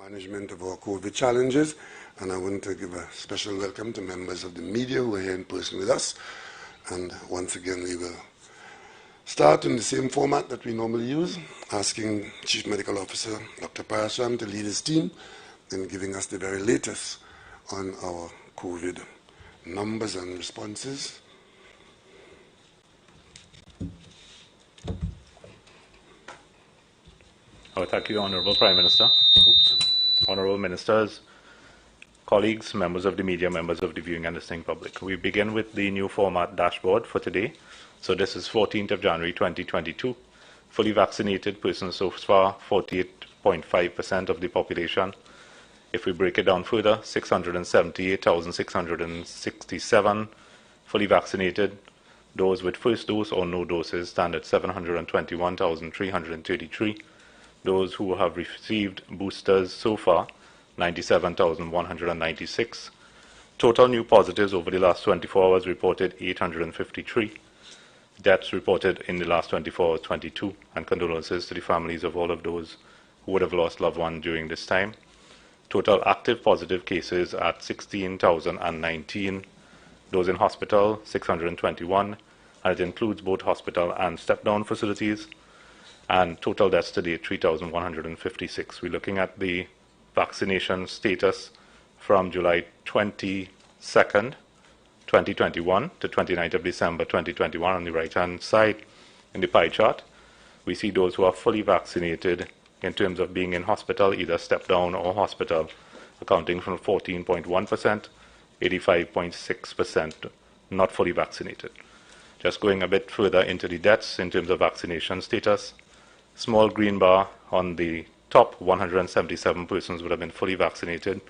management of our COVID challenges, and I want to give a special welcome to members of the media who are here in person with us. And once again, we will start in the same format that we normally use, asking Chief Medical Officer Dr. Parasham to lead his team in giving us the very latest on our COVID numbers and responses. Thank you, Honourable Prime Minister. Honourable Ministers, colleagues, members of the media, members of the viewing and listening public. We begin with the new format dashboard for today. So this is 14th of January 2022. Fully vaccinated persons so far, 48.5% of the population. If we break it down further, 678,667 fully vaccinated. Those with first dose or no doses stand at 721,333. Those who have received boosters so far, 97,196. Total new positives over the last 24 hours reported 853. Deaths reported in the last 24 hours, 22. And condolences to the families of all of those who would have lost loved ones during this time. Total active positive cases at 16,019. Those in hospital, 621. And it includes both hospital and step-down facilities. And total deaths today, 3,156. We're looking at the vaccination status from July 22nd, 2021 to 29th of December 2021 on the right-hand side in the pie chart. We see those who are fully vaccinated in terms of being in hospital, either step-down or hospital, accounting for 14.1%, 85.6% not fully vaccinated. Just going a bit further into the deaths in terms of vaccination status, small green bar on the top, 177 persons would have been fully vaccinated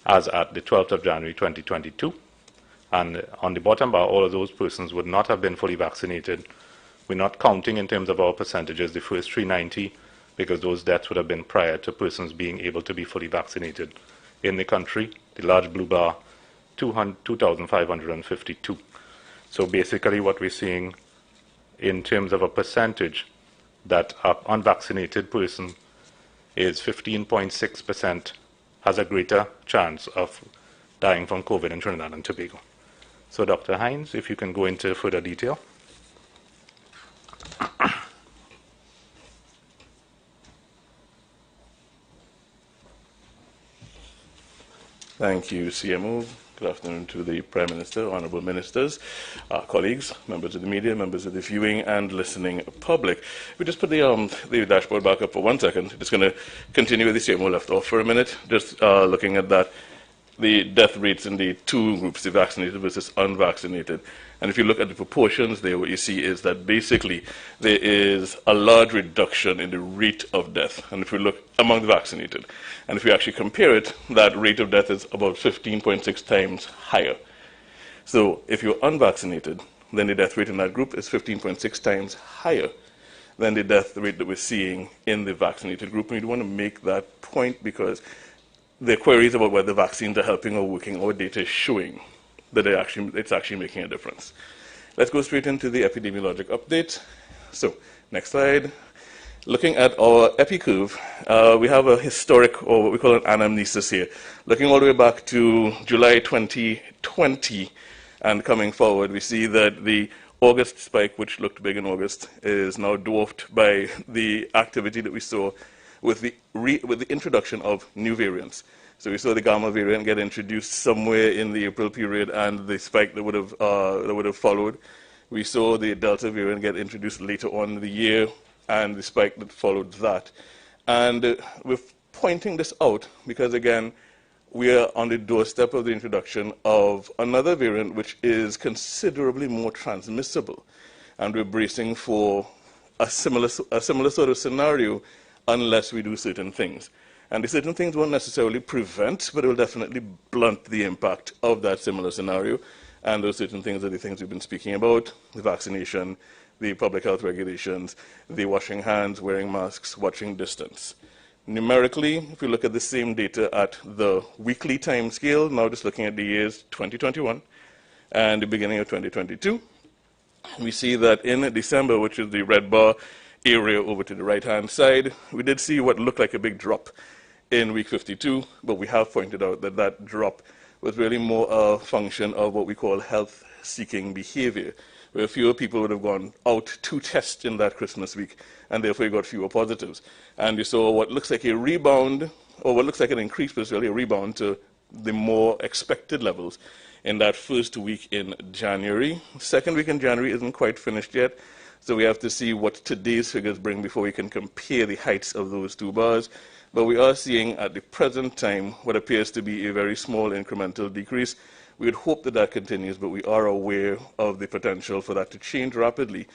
as at the 12th of January 2022. And on the bottom bar, all of those persons would not have been fully vaccinated. We're not counting in terms of our percentages the first 390 because those deaths would have been prior to persons being able to be fully vaccinated in the country. The large blue bar, 2,552. So basically what we're seeing in terms of a percentage that an unvaccinated person is 15.6% has a greater chance of dying from COVID in Trinidad and Tobago. So Dr. Hines, if you can go into further detail. Thank you, CMO. Good afternoon to the Prime Minister, Honourable Ministers, colleagues, members of the media, members of the viewing and listening public. We just put the dashboard back up for 1 second. Just going to continue with the CMO left off for a minute, just looking at that, the death rates in the two groups, the vaccinated versus unvaccinated. And if you look at the proportions there, what you see is that basically there is a large reduction in the rate of death. And if we look among the vaccinated, and if we actually compare it, that rate of death is about 15.6 times higher. So if you're unvaccinated, then the death rate in that group is 15.6 times higher than the death rate that we're seeing in the vaccinated group. And we want to make that point because the queries about whether vaccines are helping or working, our data is showing that it's actually making a difference. Let's go straight into the epidemiologic update. So, next slide. Looking at our epi curve, we have a historic, or what we call an anamnesis here. Looking all the way back to July 2020 and coming forward, we see that the August spike, which looked big in August, is now dwarfed by the activity that we saw with the introduction of new variants. So we saw the Gamma variant get introduced somewhere in the April period and the spike that would have followed. We saw the Delta variant get introduced later on in the year and the spike that followed that. And we're pointing this out because, again, we are on the doorstep of the introduction of another variant which is considerably more transmissible. And we're bracing for a similar sort of scenario unless we do certain things. And the certain things won't necessarily prevent, but it will definitely blunt the impact of that similar scenario. And those certain things are the things we've been speaking about: the vaccination, the public health regulations, the washing hands, wearing masks, watching distance. Numerically, if you look at the same data at the weekly time scale, now just looking at the years 2021 and the beginning of 2022, we see that in December, which is the red bar area over to the right-hand side, we did see what looked like a big drop in week 52, but we have pointed out that that drop was really more a function of what we call health-seeking behavior, where fewer people would have gone out to test in that Christmas week, and therefore you got fewer positives. And you saw what looks like a rebound, or what looks like an increase, but it's really a rebound to the more expected levels in that first week in January. Second week in January isn't quite finished yet, so we have to see what today's figures bring before we can compare the heights of those two bars. But we are seeing at the present time what appears to be a very small incremental decrease. We would hope that that continues, but we are aware of the potential for that to change rapidly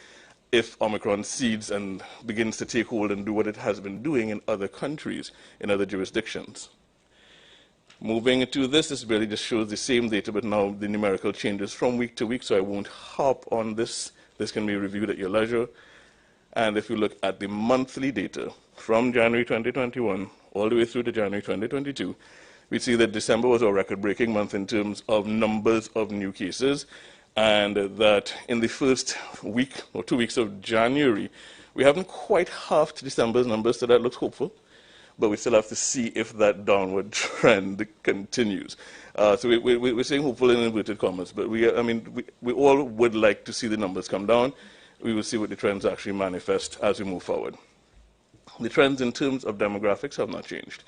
if Omicron seeds and begins to take hold and do what it has been doing in other countries, in other jurisdictions. Moving to this really just shows the same data, but now the numerical changes from week to week, so I won't harp on this. This can be reviewed at your leisure. And if you look at the monthly data from January 2021 all the way through to January 2022, we see that December was a record-breaking month in terms of numbers of new cases, and that in the first week or 2 weeks of January, we haven't quite halved December's numbers, so that looks hopeful. But we still have to see if that downward trend continues. So we're saying hopeful in inverted commas, but we all would like to see the numbers come down. We will see what the trends actually manifest as we move forward. The trends in terms of demographics have not changed.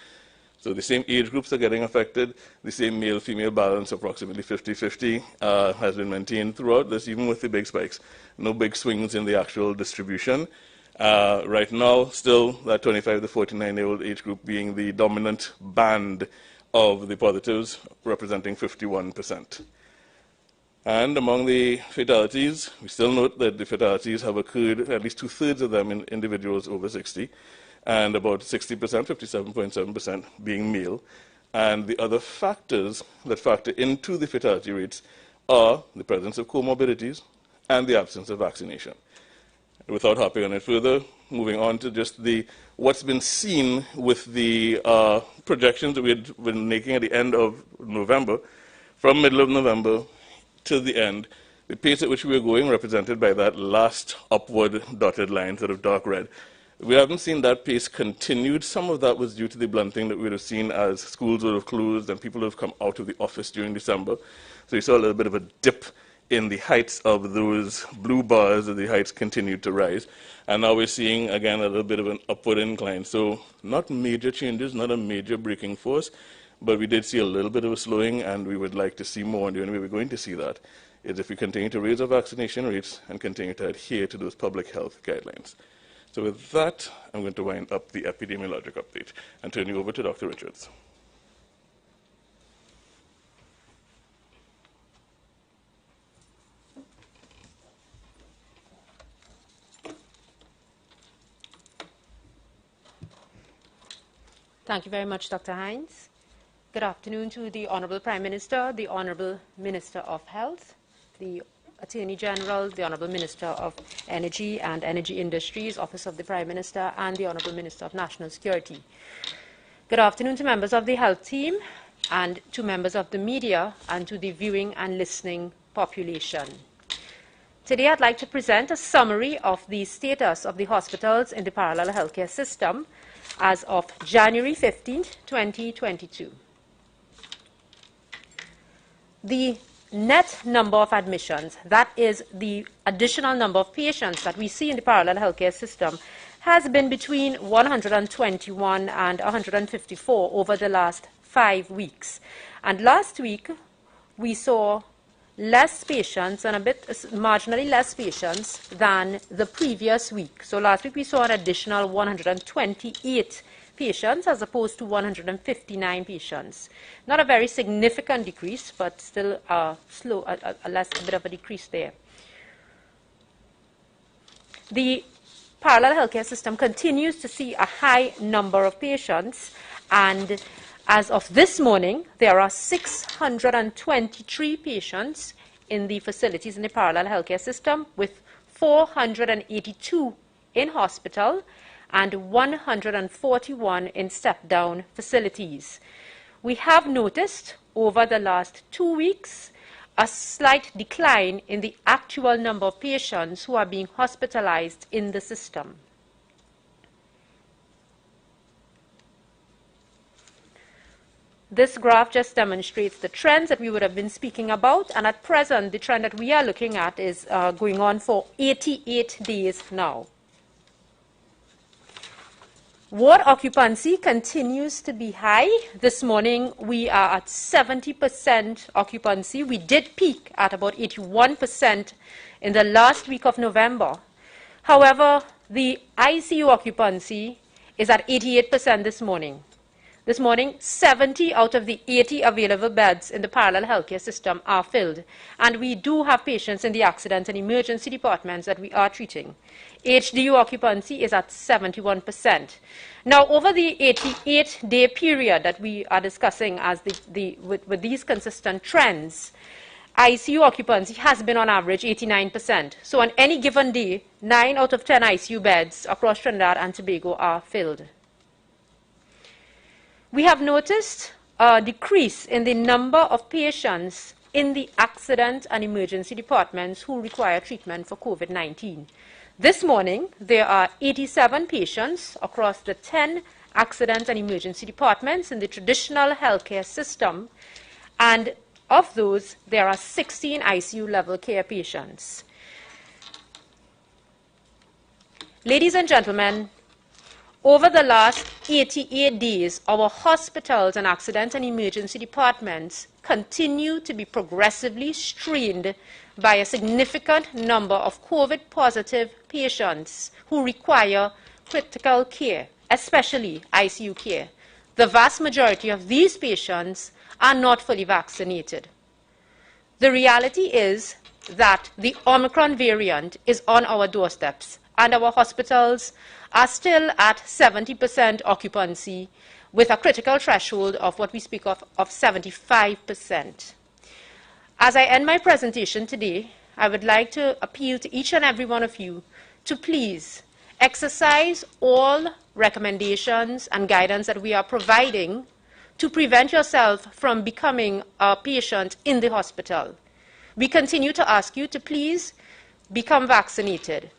So the same age groups are getting affected. The same male-female balance, approximately 50-50, has been maintained throughout this, even with the big spikes. No big swings in the actual distribution. Right now, still that 25 to 49-year-old age group being the dominant band of the positives, representing 51%. And among the fatalities, we still note that the fatalities have occurred, at least 2/3 of them in individuals over 60, and about 60%, 57.7%, being male. And the other factors that factor into the fatality rates are the presence of comorbidities and the absence of vaccination. Without harping on it further, moving on to just what's been seen with the projections that we had been making at the end of November, from middle of November to the end, the pace at which we were going, represented by that last upward dotted line, sort of dark red. We haven't seen that pace continued. Some of that was due to the blunting that we would have seen as schools would have closed and people would have come out of the office during December. So we saw a little bit of a dip in the heights of those blue bars as the heights continued to rise. And now we're seeing, again, a little bit of an upward incline. So not major changes, not a major breaking force, but we did see a little bit of a slowing, and we would like to see more. And the only way we're going to see that is if we continue to raise our vaccination rates and continue to adhere to those public health guidelines. So with that, I'm going to wind up the epidemiologic update and turn you over to Dr. Richards. Thank you very much, Dr. Hines. Good afternoon to the Honourable Prime Minister, the Honourable Minister of Health, the Attorney General, the Honourable Minister of Energy and Energy Industries, Office of the Prime Minister, and the Honourable Minister of National Security. Good afternoon to members of the health team and to members of the media and to the viewing and listening population. Today I'd like to present a summary of the status of the hospitals in the parallel healthcare system as of January 15, 2022. The net number of admissions, that is the additional number of patients that we see in the parallel healthcare system, has been between 121 and 154 over the last 5 weeks. And last week, we saw less patients and a bit marginally less patients than the previous week. So last week we saw an additional 128 patients as opposed to 159 patients. Not a very significant decrease, but still a bit of a decrease there. The parallel healthcare system continues to see a high number of patients, and as of this morning, there are 623 patients in the facilities in the parallel healthcare system, with 482 in hospital and 141 in step-down facilities. We have noticed over the last 2 weeks a slight decline in the actual number of patients who are being hospitalized in the system. this graph just demonstrates the trends that we would have been speaking about, and at present, the trend that we are looking at is going on for 88 days now. Ward occupancy continues to be high. This morning, we are at 70% occupancy. We did peak at about 81% in the last week of November. However, the ICU occupancy is at 88% this morning. This morning, 70 out of the 80 available beds in the parallel healthcare system are filled. And we do have patients in the accident and emergency departments that we are treating. HDU occupancy is at 71%. Now, over the 88-day period that we are discussing as with these consistent trends, ICU occupancy has been on average 89%. So on any given day, 9 out of 10 ICU beds across Trinidad and Tobago are filled. We have noticed a decrease in the number of patients in the accident and emergency departments who require treatment for COVID-19. This morning, there are 87 patients across the 10 accident and emergency departments in the traditional healthcare system, and of those, there are 16 ICU level care patients. Ladies and gentlemen, over the last 88 days, our hospitals and accident and emergency departments continue to be progressively strained by a significant number of COVID-positive patients who require critical care, especially ICU care. The vast majority of these patients are not fully vaccinated. The reality is that the Omicron variant is on our doorsteps, and our hospitals are still at 70% occupancy with a critical threshold of what we speak of 75%. As I end my presentation today, I would like to appeal to each and every one of you to please exercise all recommendations and guidance that we are providing to prevent yourself from becoming a patient in the hospital. We continue to ask you to please become vaccinated.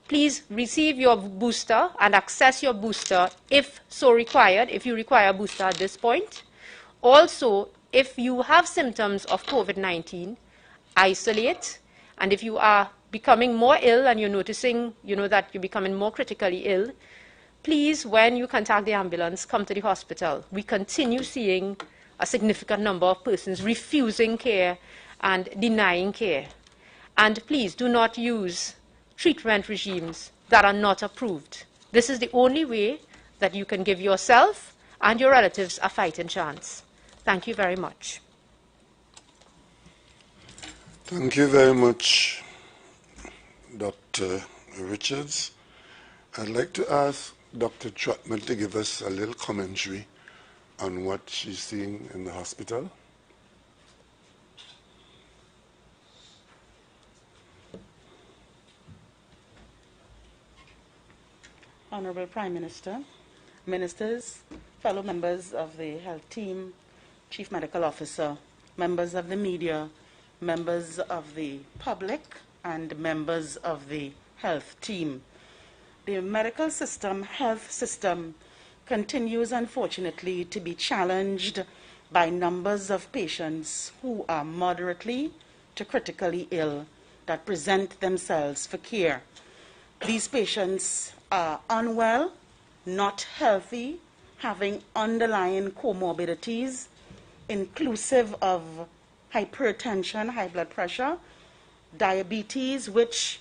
Please receive your booster and access your booster if so required, if you require a booster at this point. Also, if you have symptoms of COVID-19, isolate. And if you are becoming more ill and you're noticing, that you're becoming more critically ill, please, when you contact the ambulance, come to the hospital. We continue seeing a significant number of persons refusing care and denying care. And please do not use treatment regimes that are not approved. This is the only way that you can give yourself and your relatives a fighting chance. Thank you very much. Thank you very much, Dr. Richards. I'd like to ask Dr. Trotman to give us a little commentary on what she's seeing in the hospital. Honorable Prime Minister, ministers, fellow members of the health team, Chief Medical Officer, members of the media, members of the public, and members of the health team. The medical system, health system, continues unfortunately to be challenged by numbers of patients who are moderately to critically ill that present themselves for care. These patients are unwell, not healthy, having underlying comorbidities, inclusive of hypertension, high blood pressure, diabetes, which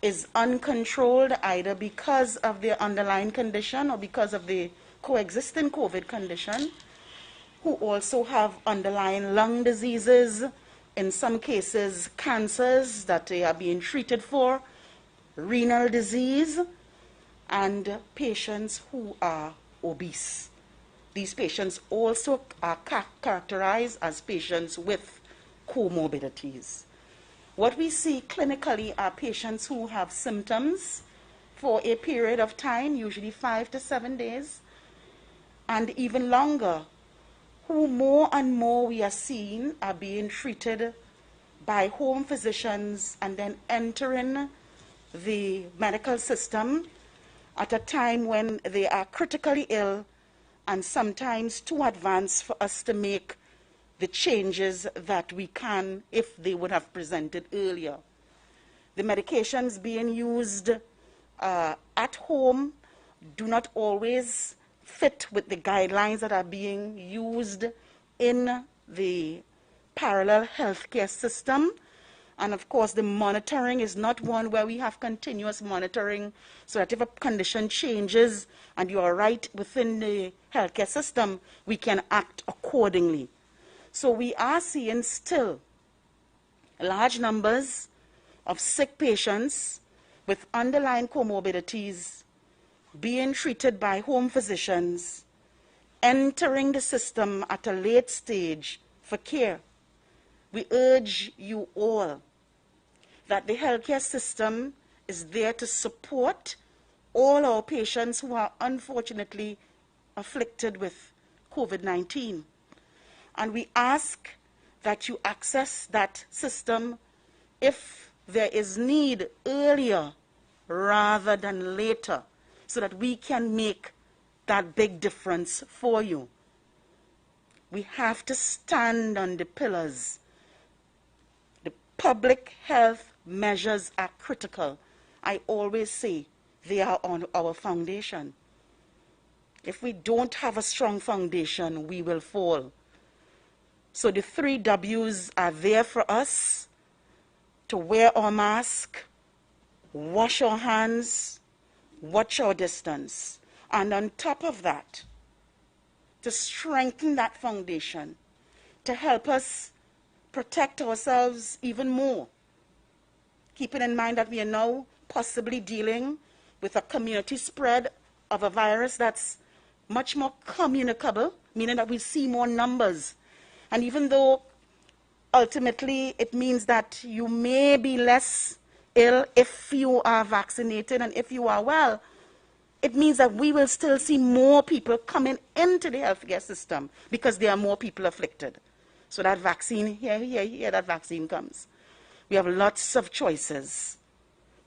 is uncontrolled either because of their underlying condition or because of the coexisting COVID condition, who also have underlying lung diseases, in some cases cancers that they are being treated for, renal disease, and patients who are obese. These patients also are characterized as patients with comorbidities. What we see clinically are patients who have symptoms for a period of time, usually 5 to 7 days, and even longer, who more and more we are seeing are being treated by home physicians and then entering the medical system at a time when they are critically ill and sometimes too advanced for us to make the changes that we can if they would have presented earlier. The medications being used at home do not always fit with the guidelines that are being used in the parallel healthcare system. And of course, the monitoring is not one where we have continuous monitoring, so that if a condition changes and you are right within the healthcare system, we can act accordingly. So we are seeing still large numbers of sick patients with underlying comorbidities being treated by home physicians, entering the system at a late stage for care. We urge you all that the healthcare system is there to support all our patients who are unfortunately afflicted with COVID-19. And we ask that you access that system if there is need earlier rather than later, so that we can make that big difference for you. We have to stand on the pillars. The public health measures are critical. I always say they are on our foundation. If we don't have a strong foundation, we will fall. So the 3 W's are there for us: to wear our mask, wash our hands, watch our distance. And on top of that, to strengthen that foundation, to help us protect ourselves even more, keeping in mind that we are now possibly dealing with a community spread of a virus that's much more communicable, meaning that we see more numbers. And even though ultimately it means that you may be less ill if you are vaccinated and if you are well, it means that we will still see more people coming into the healthcare system because there are more people afflicted. So that vaccine, here, that vaccine comes. We have lots of choices.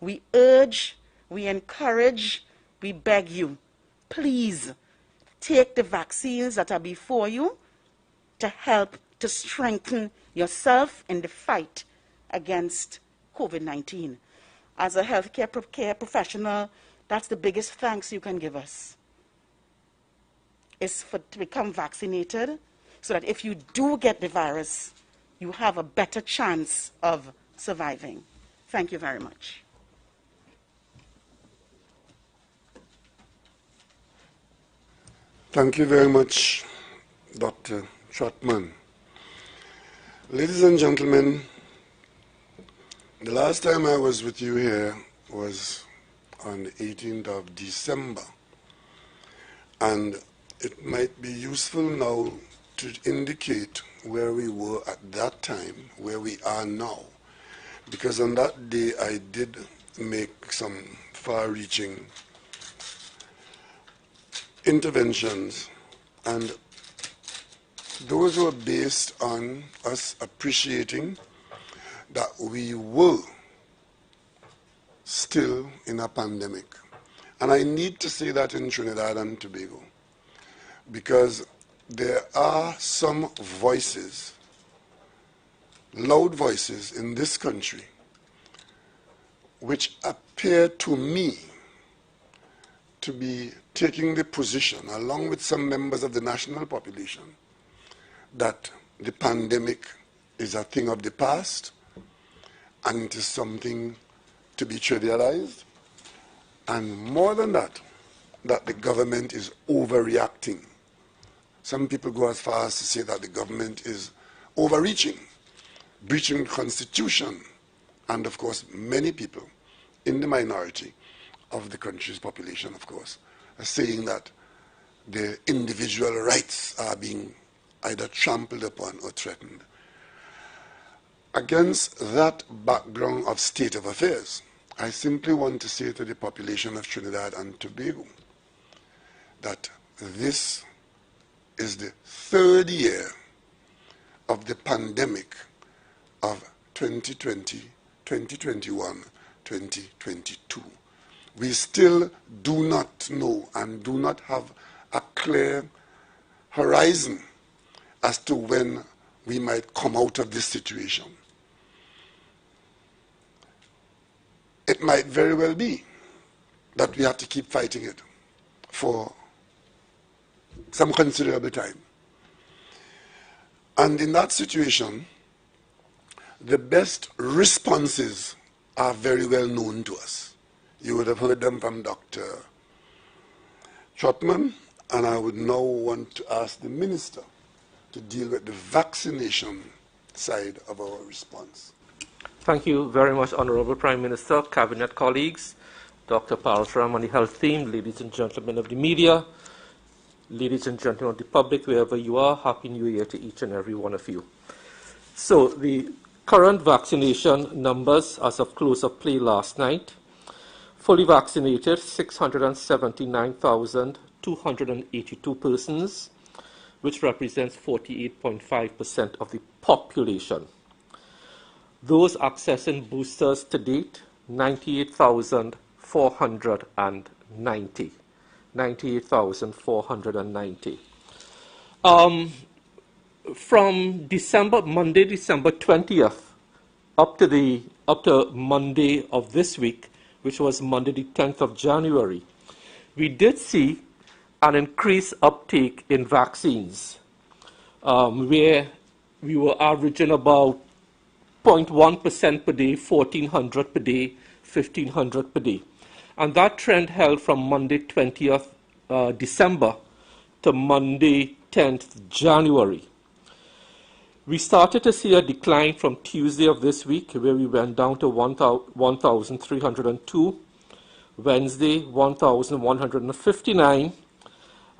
We urge, we encourage, we beg you, please take the vaccines that are before you to help to strengthen yourself in the fight against COVID-19. As a healthcare professional, that's the biggest thanks you can give us, is to become vaccinated, so that if you do get the virus, you have a better chance of surviving. Thank you very much. Thank you very much, Dr. Trotman. Ladies and gentlemen, the last time I was with you here was on the 18th of December. And it might be useful now to indicate where we were at that time, where we are now. Because on that day I did make some far-reaching interventions, and those were based on us appreciating that we were still in a pandemic. And I need to say that in Trinidad and Tobago, because there are some voices, loud voices in this country, which appear to me to be taking the position, along with some members of the national population, that the pandemic is a thing of the past and it is something to be trivialized, and more than that, that the government is overreacting. Some people go as far as to say that the government is overreaching, breaching the Constitution, and of course many people in the minority of the country's population, of course, are saying that their individual rights are being either trampled upon or threatened. Against that background of state of affairs, I simply want to say to the population of Trinidad and Tobago that this is the 3rd year of the pandemic of 2020, 2021, 2022. We still do not know and do not have a clear horizon as to when we might come out of this situation. It might very well be that we have to keep fighting it for some considerable time. And in that situation, the best responses are very well known to us. You would have heard them from Dr. Trotman, and I would now want to ask the Minister to deal with the vaccination side of our response. Thank you very much, Honorable Prime Minister, Cabinet colleagues, Dr. Paltram on the health team, ladies and gentlemen of the media, ladies and gentlemen of the public, wherever you are, Happy New Year to each and every one of you. So the current vaccination numbers as of close of play last night: fully vaccinated, 679,282 persons, which represents 48.5% of the population. Those accessing boosters to date, 98,490. 98,490. From Monday, December 20th, up to Monday of this week, which was Monday the 10th of January, we did see an increased uptake in vaccines, where we were averaging about 0.1% per day, 1,400 per day, 1,500 per day. And that trend held from Monday 20th December to Monday 10th January. We started to see a decline from Tuesday of this week, where we went down to 1,302, Wednesday 1,159,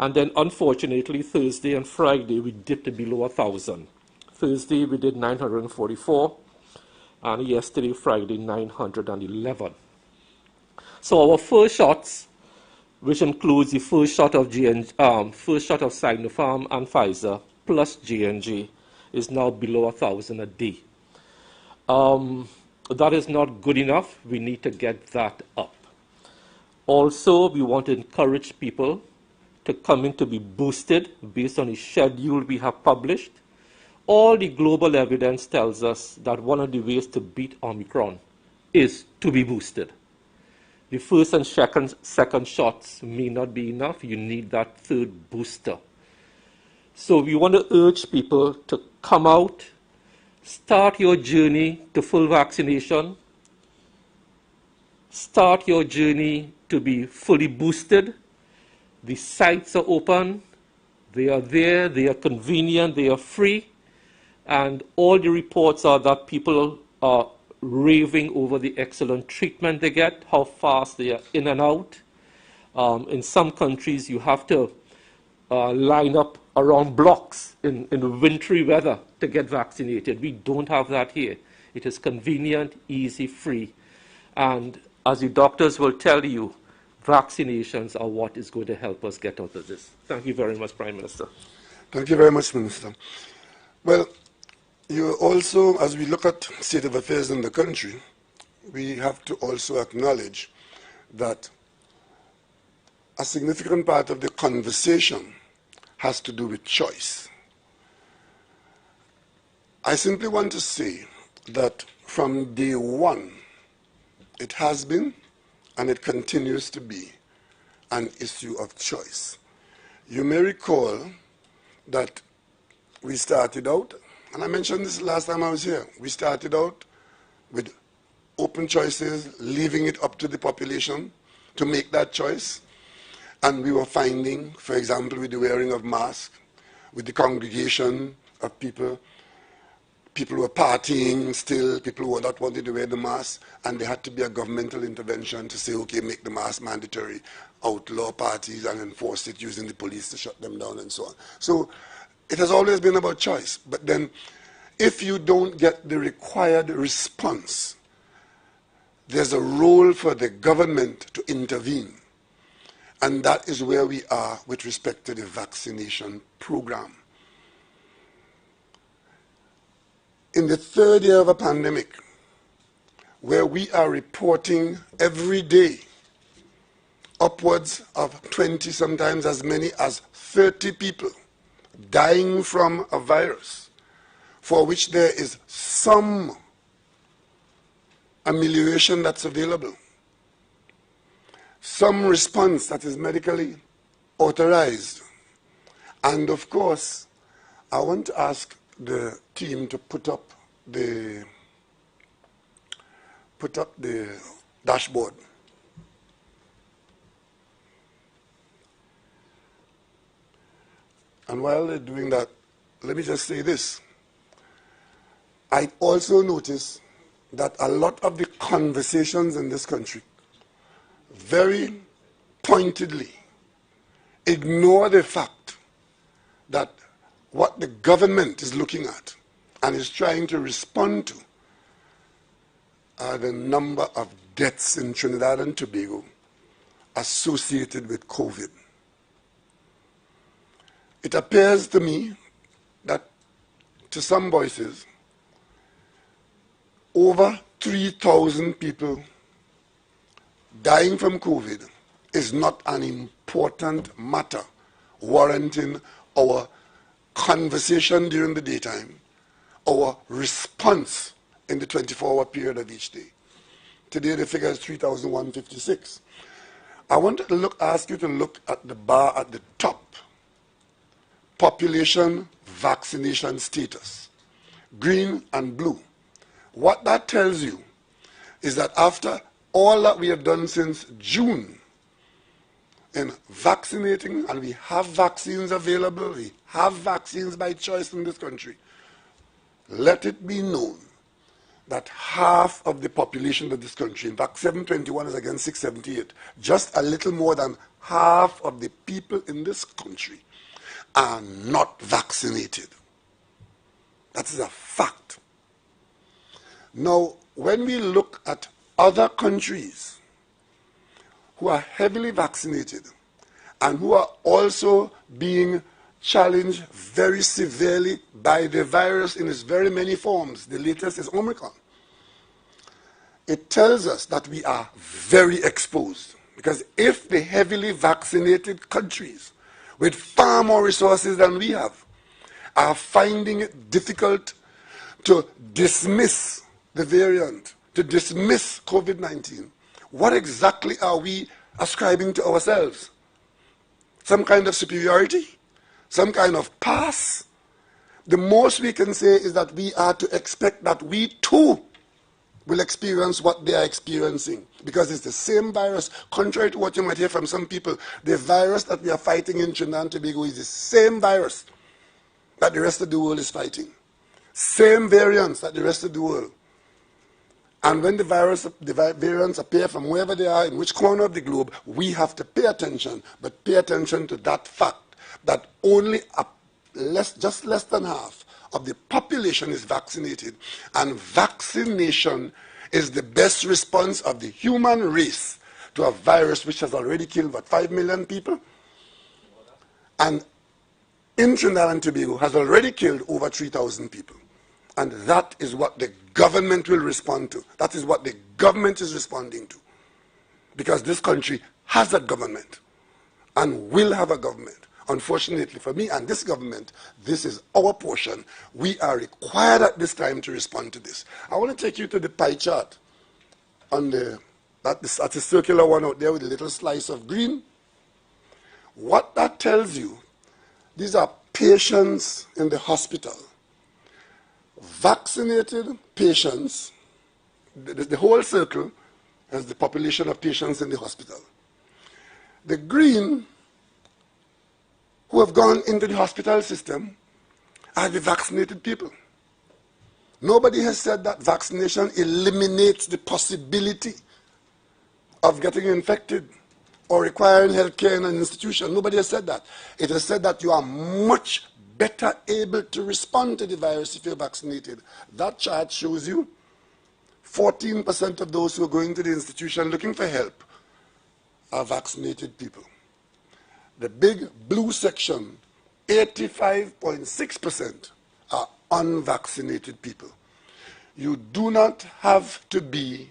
and then unfortunately Thursday and Friday we dipped to below 1,000. Thursday we did 944, and yesterday, Friday, 911. So our first shots, which includes the first shot of Sinopharm and Pfizer plus J&J, is now below 1,000 a day. That is not good enough. We need to get that up. Also, we want to encourage people to come in to be boosted based on a schedule we have published. All the global evidence tells us that one of the ways to beat Omicron is to be boosted. The first and second shots may not be enough. You need that third booster. So we want to urge people to come out, start your journey to full vaccination, start your journey to be fully boosted. The sites are open, they are there, they are convenient, they are free. And all the reports are that people are raving over the excellent treatment they get, how fast they are in and out. In some countries, you have to line up around blocks in wintry weather to get vaccinated. We don't have that here. It is convenient, easy, free. And as the doctors will tell you, vaccinations are what is going to help us get out of this. Thank you very much, Prime Minister. Thank you very much, Minister. Well, you also, as we look at state of affairs in the country, we have to also acknowledge that a significant part of the conversation has to do with choice. I simply want to say that from day one, it has been and it continues to be an issue of choice. You may recall that we started out, and I mentioned this last time I was here, we started out with open choices, leaving it up to the population to make that choice. And we were finding, for example, with the wearing of masks, with the congregation of people, people were partying still, people were not wanting to wear the mask, and there had to be a governmental intervention to say, okay, make the mask mandatory, outlaw parties and enforce it using the police to shut them down and so on. So it has always been about choice. But then if you don't get the required response, there's a role for the government to intervene. And that is where we are with respect to the vaccination program. In the third year of a pandemic, where we are reporting every day upwards of 20, sometimes as many as 30 people dying from a virus for which there is some amelioration that's available, some response that is medically authorized. And of course, I want to ask the team to put up the dashboard. And while they're doing that, let me just say this. I also notice that a lot of the conversations in this country very pointedly ignore the fact that what the government is looking at and is trying to respond to are the number of deaths in Trinidad and Tobago associated with COVID. It appears to me that to some voices, over 3,000 people dying from COVID is not an important matter warranting our conversation during the daytime, our response in the 24-hour period of each day. Today the figure is 3,156. I want to ask you to look at the bar at the top. Population vaccination status, green and blue. What that tells you is that after all that we have done since June in vaccinating, and we have vaccines available, we have vaccines by choice in this country, let it be known that half of the population of this country, in fact 721 is against 678, just a little more than half of the people in this country are not vaccinated. That is a fact. Now, when we look at other countries who are heavily vaccinated and who are also being challenged very severely by the virus in its very many forms, the latest is Omicron, it tells us that we are very exposed. Because if the heavily vaccinated countries with far more resources than we have are finding it difficult to dismiss the variant, to dismiss COVID-19, what exactly are we ascribing to ourselves? Some kind of superiority? Some kind of pass? The most we can say is that we are to expect that we too will experience what they are experiencing, because it's the same virus. Contrary to what you might hear from some people, the virus that we are fighting in Trinidad and Tobago is the same virus that the rest of the world is fighting. Same variants that the rest of the world. And when the variants appear from wherever they are, in which corner of the globe, we have to pay attention, but pay attention to that fact that only just less than half of the population is vaccinated, and vaccination is the best response of the human race to a virus which has already killed, what, 5 million people? And in Trinidad and Tobago has already killed over 3,000 people. And that is what the government will respond to. That is what the government is responding to. Because this country has a government and will have a government. Unfortunately for me and this government, this is our portion. We are required at this time to respond to this. I want to take you to the pie chart on that's a circular one out there with a little slice of green. What that tells you, these are patients in the hospital. Vaccinated patients, the whole circle has the population of patients in the hospital. The green, who have gone into the hospital system, are the vaccinated people. Nobody has said that vaccination eliminates the possibility of getting infected or requiring health care in an institution. Nobody has said that. It has said that you are much better able to respond to the virus if you're vaccinated. That chart shows you 14% of those who are going to the institution looking for help are vaccinated people. The big blue section, 85.6% are unvaccinated people. You do not have to be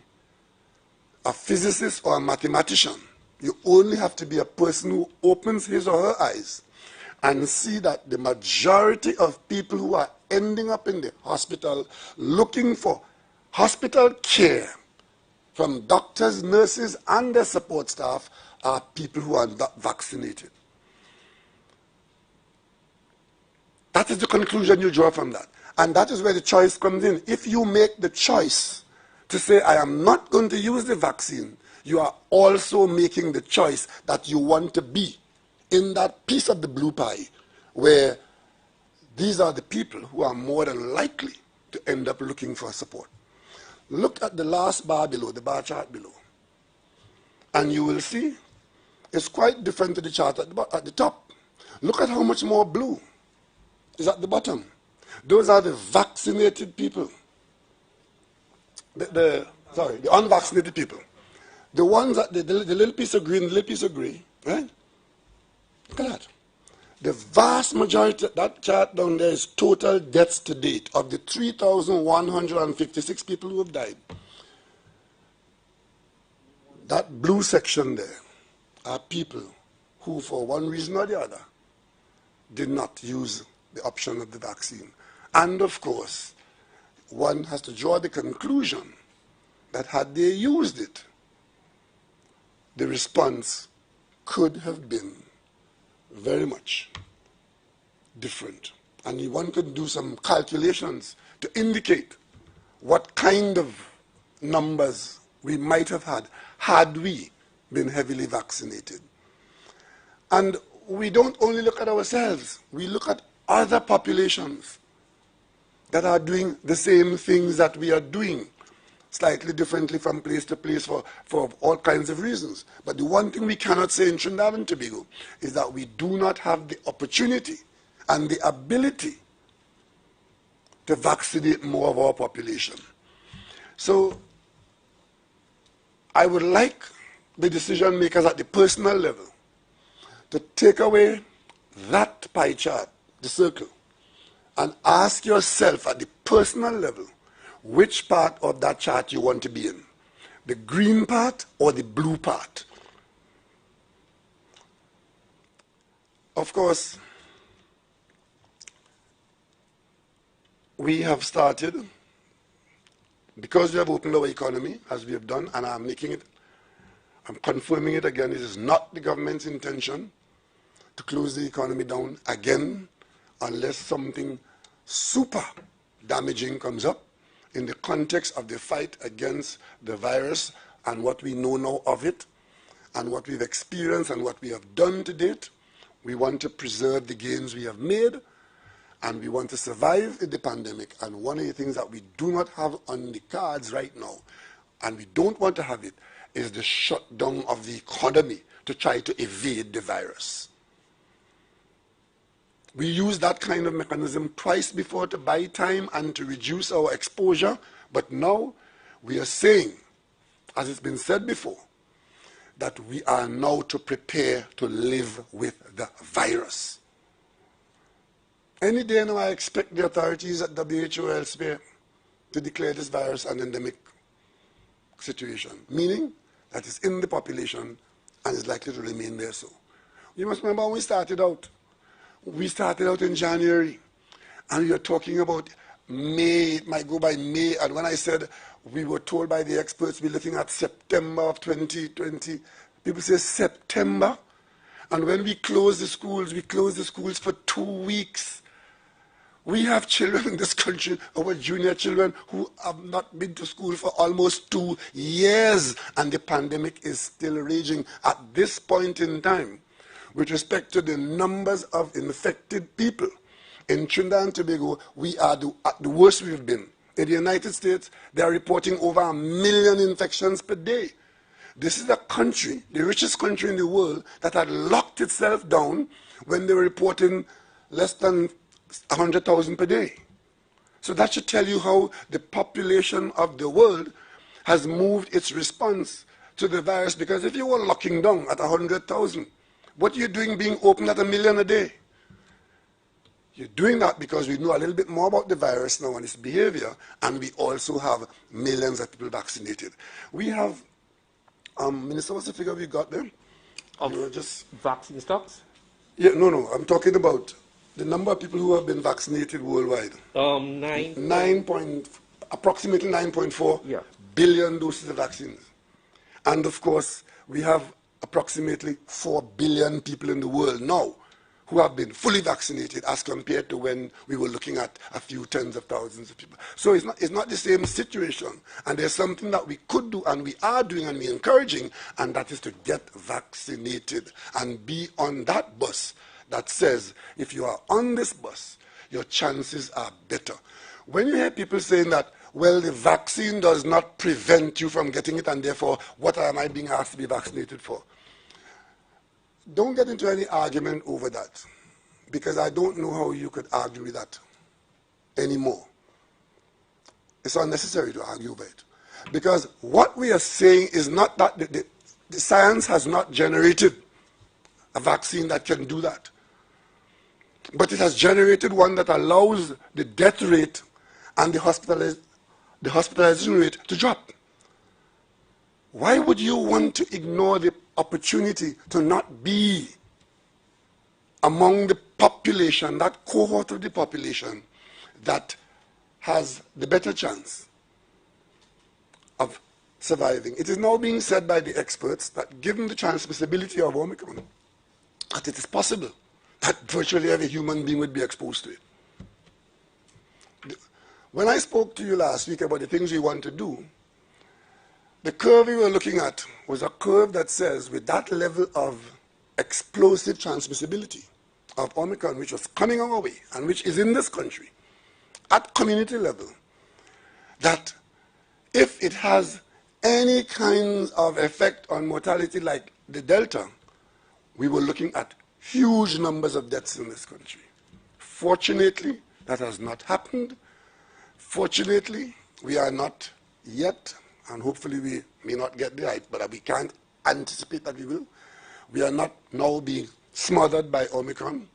a physicist or a mathematician. You only have to be a person who opens his or her eyes and see that the majority of people who are ending up in the hospital looking for hospital care from doctors, nurses, and their support staff are people who are not vaccinated. That is the conclusion you draw from that. And that is where the choice comes in. If you make the choice to say, I am not going to use the vaccine, you are also making the choice that you want to be in that piece of the blue pie where these are the people who are more than likely to end up looking for support. Look at the last bar below, the bar chart below. And you will see it's quite different to the chart at the top. Look at how much more blue is at the bottom. Those are the vaccinated people. The unvaccinated people. The ones that the little piece of green, the little piece of gray, right? Look at that. The vast majority, that chart down there is total deaths to date of the 3,156 people who have died. That blue section there are people who, for one reason or the other, did not use the option of the vaccine. And of course, one has to draw the conclusion that had they used it, the response could have been very much different. And one could do some calculations to indicate what kind of numbers we might have had we been heavily vaccinated. And we don't only look at ourselves, we look at other populations that are doing the same things that we are doing, slightly differently from place to place for all kinds of reasons. But the one thing we cannot say in Trinidad and Tobago is that we do not have the opportunity and the ability to vaccinate more of our population. So I would like the decision makers at the personal level to take away that pie chart, the circle, and ask yourself at the personal level which part of that chart you want to be in, the green part or the blue part. Of course, we have started, because we have opened our economy, as we have done, and I'm confirming it again, it is not the government's intention to close the economy down again unless something super damaging comes up in the context of the fight against the virus and what we know now of it and what we've experienced and what we have done to date. We want to preserve the gains we have made, and we want to survive the pandemic. And one of the things that we do not have on the cards right now, and we don't want to have it, is the shutdown of the economy to try to evade the virus. We used that kind of mechanism twice before to buy time and to reduce our exposure, but now we are saying, as it's been said before, that we are now to prepare to live with the virus. Any day now I expect the authorities at WHO or elsewhere to declare this virus an endemic situation, meaning that it's in the population and is likely to remain there so. You must remember when we started out in January, and we were talking about May, it might go by May, and when I said we were told by the experts we're looking at September of 2020, people say September, and when we closed the schools for 2 weeks. We have children in this country, our junior children, who have not been to school for almost 2 years, and the pandemic is still raging at this point in time. With respect to the numbers of infected people in Trinidad and Tobago, we are at the worst we've been. In the United States, they are reporting over 1 million infections per day. This is a country, the richest country in the world, that had locked itself down when they were reporting less than 100,000 per day. So that should tell you how the population of the world has moved its response to the virus, because if you were locking down at 100,000, what are you doing being open at 1 million a day? You're doing that because we know a little bit more about the virus now and its behavior, and we also have millions of people vaccinated. We have, Minister, what's the figure we got there? Of you were just vaccine stocks? Yeah, no, I'm talking about the number of people who have been vaccinated worldwide. Approximately 9.4 Yeah. billion doses of vaccines. And of course, we have approximately 4 billion people in the world now who have been fully vaccinated as compared to when we were looking at a few tens of thousands of people. So it's not the same situation. And there's something that we could do and we are doing and we're encouraging, and that is to get vaccinated and be on that bus that says if you are on this bus, your chances are better. When you hear people saying that, well, the vaccine does not prevent you from getting it, and therefore, what am I being asked to be vaccinated for? Don't get into any argument over that, because I don't know how you could argue with that anymore. It's unnecessary to argue over it. Because what we are saying is not that the science has not generated a vaccine that can do that. But it has generated one that allows the death rate and the hospitalization rate to drop. Why would you want to ignore the opportunity to not be among the population, that cohort of the population that has the better chance of surviving? It is now being said by the experts that given the transmissibility of Omicron, that it is possible that virtually every human being would be exposed to it. When I spoke to you last week about the things we want to do, the curve we were looking at was a curve that says with that level of explosive transmissibility of Omicron, which was coming our way and which is in this country, at community level, that if it has any kind of effect on mortality like the Delta, we were looking at huge numbers of deaths in this country. Fortunately, that has not happened. Fortunately, we are not yet, and hopefully we may not get there, but we can't anticipate that we will. We are not now being smothered by Omicron,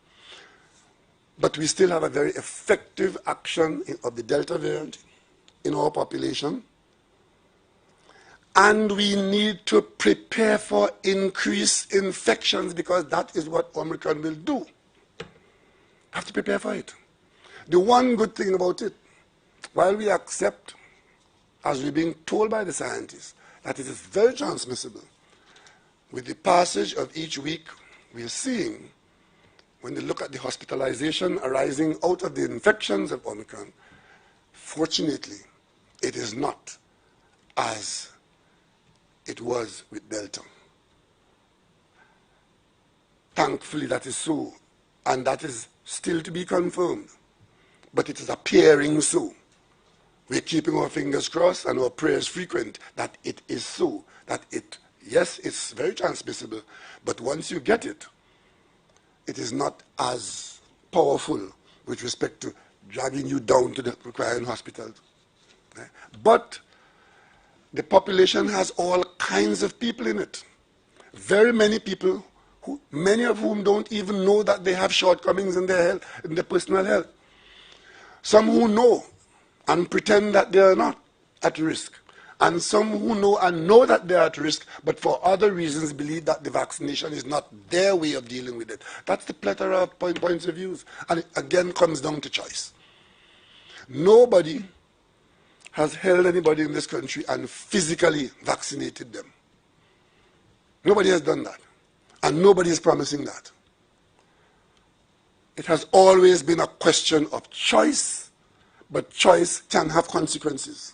but we still have a very effective action of the Delta variant in our population. And we need to prepare for increased infections because that is what Omicron will do. Have to prepare for it. The one good thing about it, while we accept, as we're being told by the scientists, that it is very transmissible, with the passage of each week, we are seeing, when they look at the hospitalization arising out of the infections of Omicron, fortunately, it is not as it was with Delta. Thankfully, that is so, and that is still to be confirmed, but it is appearing so. We're keeping our fingers crossed and our prayers frequent that it is so, that yes, it's very transmissible, but once you get it, it is not as powerful with respect to dragging you down to the requiring hospital. But the population has all kinds of people in it. Very many people, many of whom don't even know that they have shortcomings in their health, in their personal health. Some who know and pretend that they are not at risk. And some who know and know that they are at risk, but for other reasons believe that the vaccination is not their way of dealing with it. That's the plethora of points of views. And it again comes down to choice. Nobody has held anybody in this country and physically vaccinated them. Nobody has done that. And nobody is promising that. It has always been a question of choice, but choice can have consequences.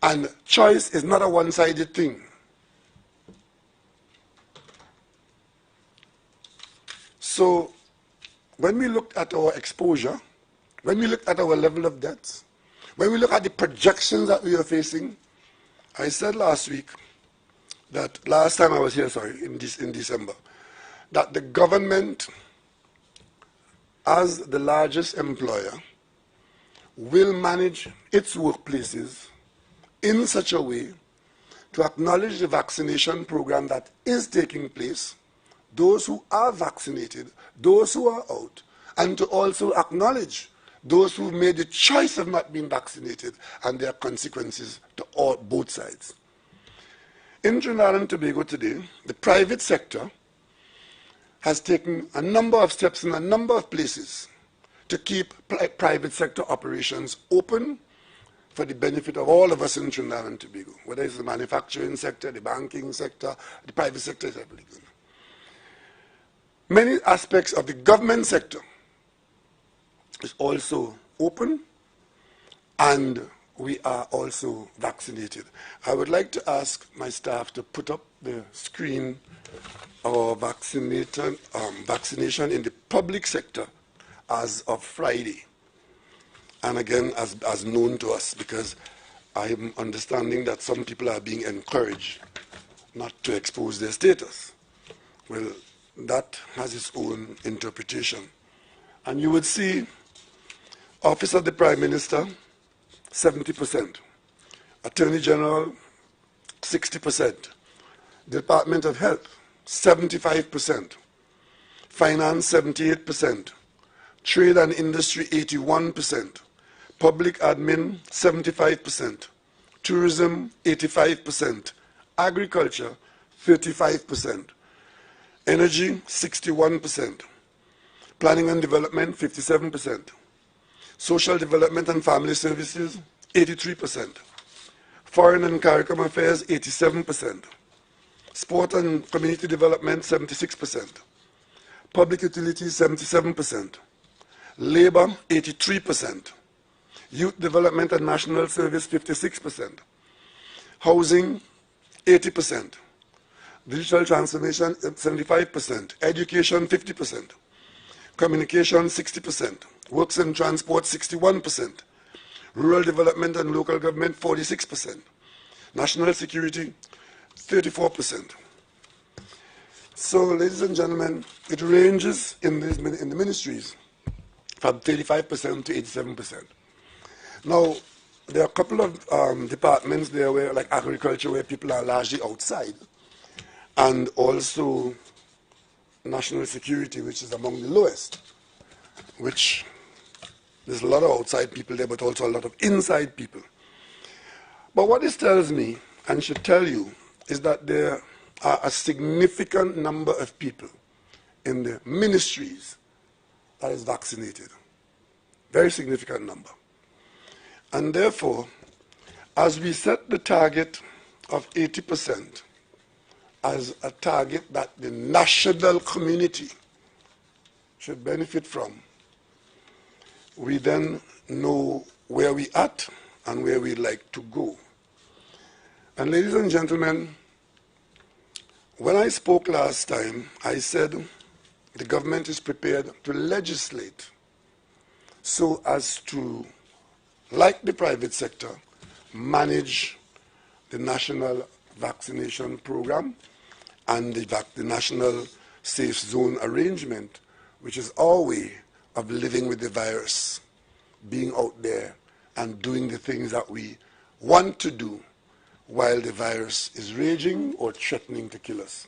And choice is not a one-sided thing. So when we looked at our exposure, when we looked at our level of deaths, when we look at the projections that we are facing, I said last week that, last time I was here, in December, that the government, as the largest employer, will manage its workplaces in such a way to acknowledge the vaccination program that is taking place, those who are vaccinated, those who are out, and to also acknowledge those who made the choice of not being vaccinated and their consequences to both sides. In Trinidad and Tobago today, the private sector has taken a number of steps in a number of places to keep private sector operations open for the benefit of all of us in Trinidad and Tobago, whether it's the manufacturing sector, the banking sector, the private sector is applicable. Many aspects of the government sector is also open, and we are also vaccinated. I would like to ask my staff to put up the screen our vaccination in the public sector as of Friday. And again, as known to us, because I am understanding that some people are being encouraged not to expose their status. Well, that has its own interpretation. And you would see Office of the Prime Minister, 70%. Attorney General, 60%. Department of Health, 75%. Finance, 78%. Trade and Industry, 81%. Public Admin, 75%. Tourism, 85%. Agriculture, 35%. Energy, 61%. Planning and Development, 57%. Social Development and Family Services, 83%. Foreign and CARICOM Affairs, 87%. Sport and Community Development, 76%. Public Utilities, 77%. Labor, 83%. Youth Development and National Service, 56%. Housing, 80%. Digital Transformation, 75%. Education, 50%. Communication, 60%. Works and Transport, 61%. Rural Development and Local Government, 46%. National Security, 34%. So, ladies and gentlemen, it ranges in the ministries from 35% to 87%. Now, there are a couple of departments there where, like agriculture, where people are largely outside, and also national security, which is among the lowest, which there's a lot of outside people there, but also a lot of inside people. But what this tells me, and should tell you, is that there are a significant number of people in the ministries that is vaccinated. Very significant number. And therefore, as we set the target of 80% as a target that the national community should benefit from, we then know where we are at and where we'd like to go. And ladies and gentlemen, when I spoke last time, I said the government is prepared to legislate so as to, like the private sector, manage the national vaccination program and the national safe zone arrangement, which is our way of living with the virus, being out there and doing the things that we want to do while the virus is raging or threatening to kill us.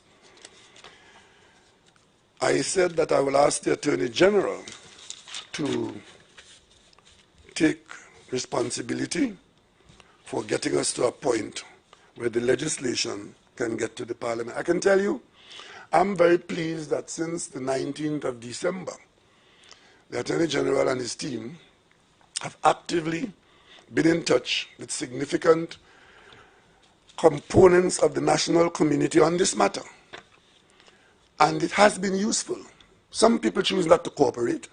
I said that I will ask the Attorney General to take responsibility for getting us to a point where the legislation can get to the Parliament. I can tell you, I'm very pleased that since the 19th of December, the Attorney General and his team have actively been in touch with significant components of the national community on this matter. And it has been useful. Some people choose not to cooperate.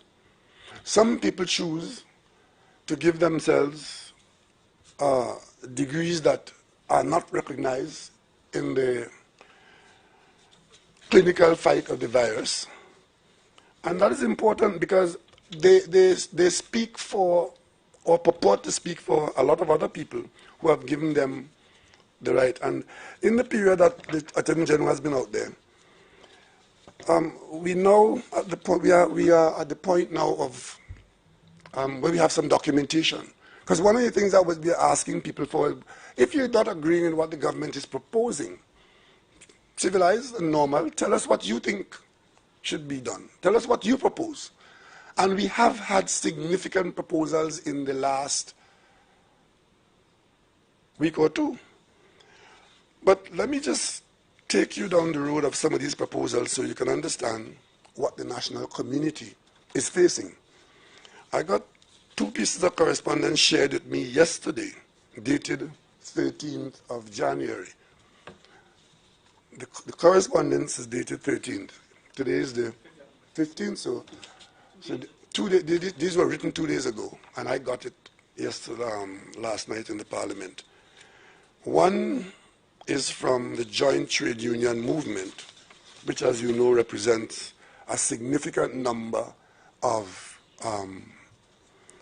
Some people choose to give themselves degrees that are not recognized in the clinical fight of the virus. And that is important because they speak for, or purport to speak for, a lot of other people who have given them the right. And in the period that the Attorney General has been out there, we know at the point, we are at the point now of where we have some documentation. Because one of the things that we are asking people for, if you're not agreeing with what the government is proposing, civilized and normal, tell us what you think should be done. Tell us what you propose. And we have had significant proposals in the last week or two. But let me just take you down the road of some of these proposals so you can understand what the national community is facing. I got 2 pieces of correspondence shared with me yesterday, dated 13th of January. The correspondence is dated 13th. Today is the 15th, so these were written 2 days ago, and I got it yesterday, last night in the Parliament. One is from the Joint Trade Union Movement, which, as you know, represents a significant number of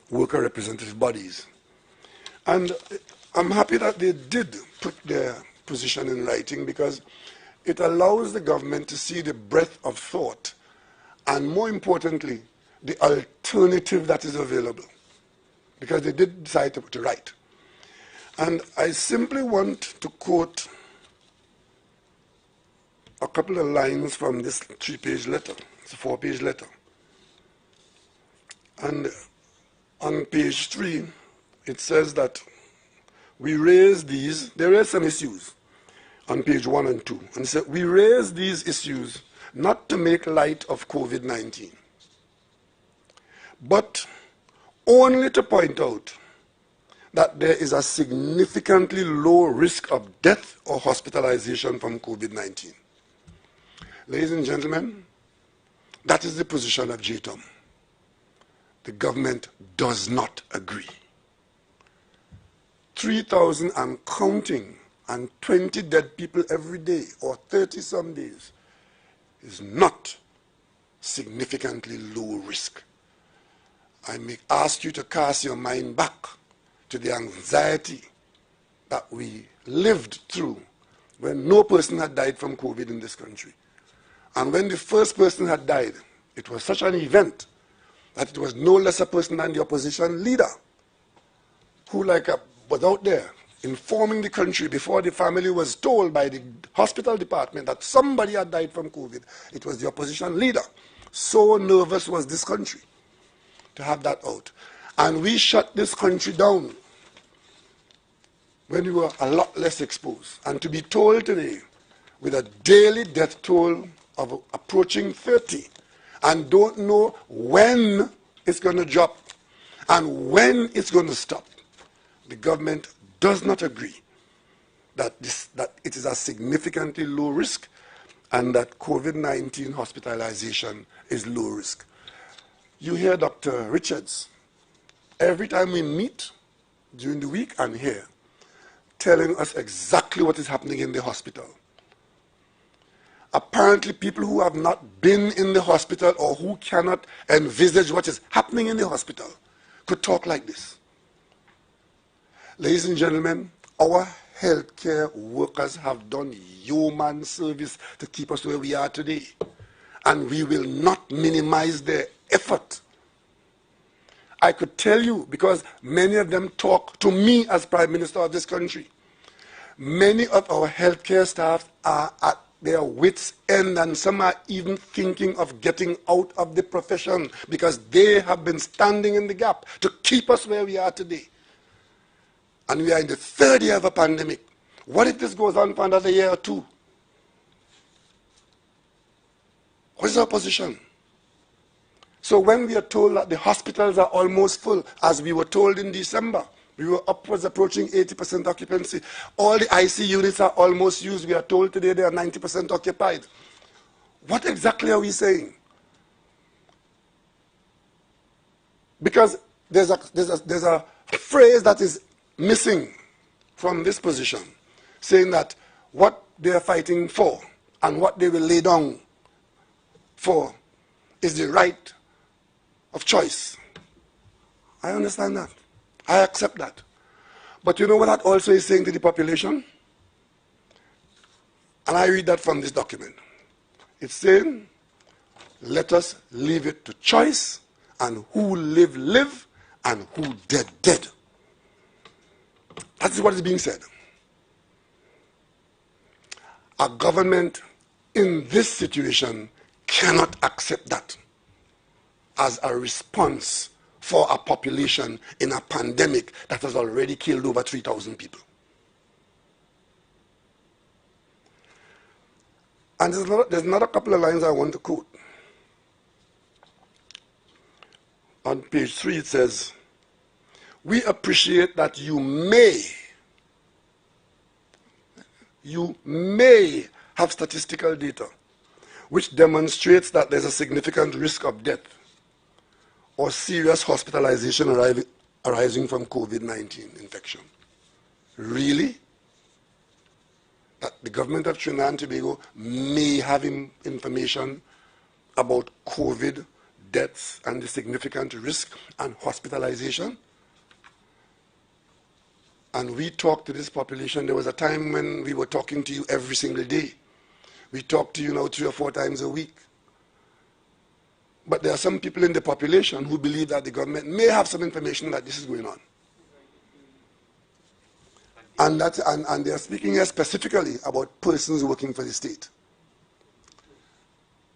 worker representative bodies. And I'm happy that they did put their position in writing, because it allows the government to see the breadth of thought and, more importantly, the alternative that is available, because they did decide to write. And I simply want to quote a couple of lines from this 3-page letter. It's a 4-page letter. And on page 3, it says that we raise these, there are some issues on page 1 and 2. And it said, we raise these issues not to make light of COVID-19, but only to point out that there is a significantly low risk of death or hospitalization from COVID-19. Ladies and gentlemen, that is the position of JTOM. The government does not agree. 3,000 and counting, and 20 dead people every day, or 30 some days, is not significantly low risk. I may ask you to cast your mind back to the anxiety that we lived through when no person had died from COVID in this country. And when the first person had died, it was such an event that it was no less a person than the opposition leader who was out there informing the country before the family was told by the hospital department that somebody had died from COVID. It was the opposition leader. So nervous was this country to have that out. And we shut this country down when we were a lot less exposed. And to be told today, with a daily death toll of approaching 30, and don't know when it's going to drop and when it's going to stop, the government does not agree that it is a significantly low risk and that COVID-19 hospitalization is low risk. You hear Dr. Richards every time we meet during the week and here telling us exactly what is happening in the hospital. Apparently, people who have not been in the hospital or who cannot envisage what is happening in the hospital could talk like this. Ladies and gentlemen, our healthcare workers have done human service to keep us where we are today, and we will not minimize their effort. I could tell you, because many of them talk to me as Prime Minister of this country. Many of our healthcare staff are at their wits' end, and some are even thinking of getting out of the profession because they have been standing in the gap to keep us where we are today. And we are in the 3rd year of a pandemic. What if this goes on for another year or 2? What is our position? So when we are told that the hospitals are almost full, as we were told in December, we were upwards approaching 80% occupancy. All the IC units are almost used. We are told today they are 90% occupied. What exactly are we saying? Because there's a phrase that is missing from this position, saying that what they are fighting for and what they will lay down for is the right of choice. I understand that. I accept that. But you know what that also is saying to the population? And I read that from this document. It's saying, let us leave it to choice, and who live, live, and who dead, dead. That is what is being said. A government in this situation cannot accept that as a response for a population in a pandemic that has already killed over 3,000 people. And there's another couple of lines I want to quote. On page 3 it says, "We appreciate that you may have statistical data which demonstrates that there's a significant risk of death or serious hospitalization arising from COVID-19 infection." Really? That the government of Trinidad and Tobago may have information about COVID deaths and the significant risk and hospitalization? And we talk to this population. There was a time when we were talking to you every single day. We talk to you now 3 or 4 times a week. But there are some people in the population who believe that the government may have some information that this is going on. And they are speaking here specifically about persons working for the state.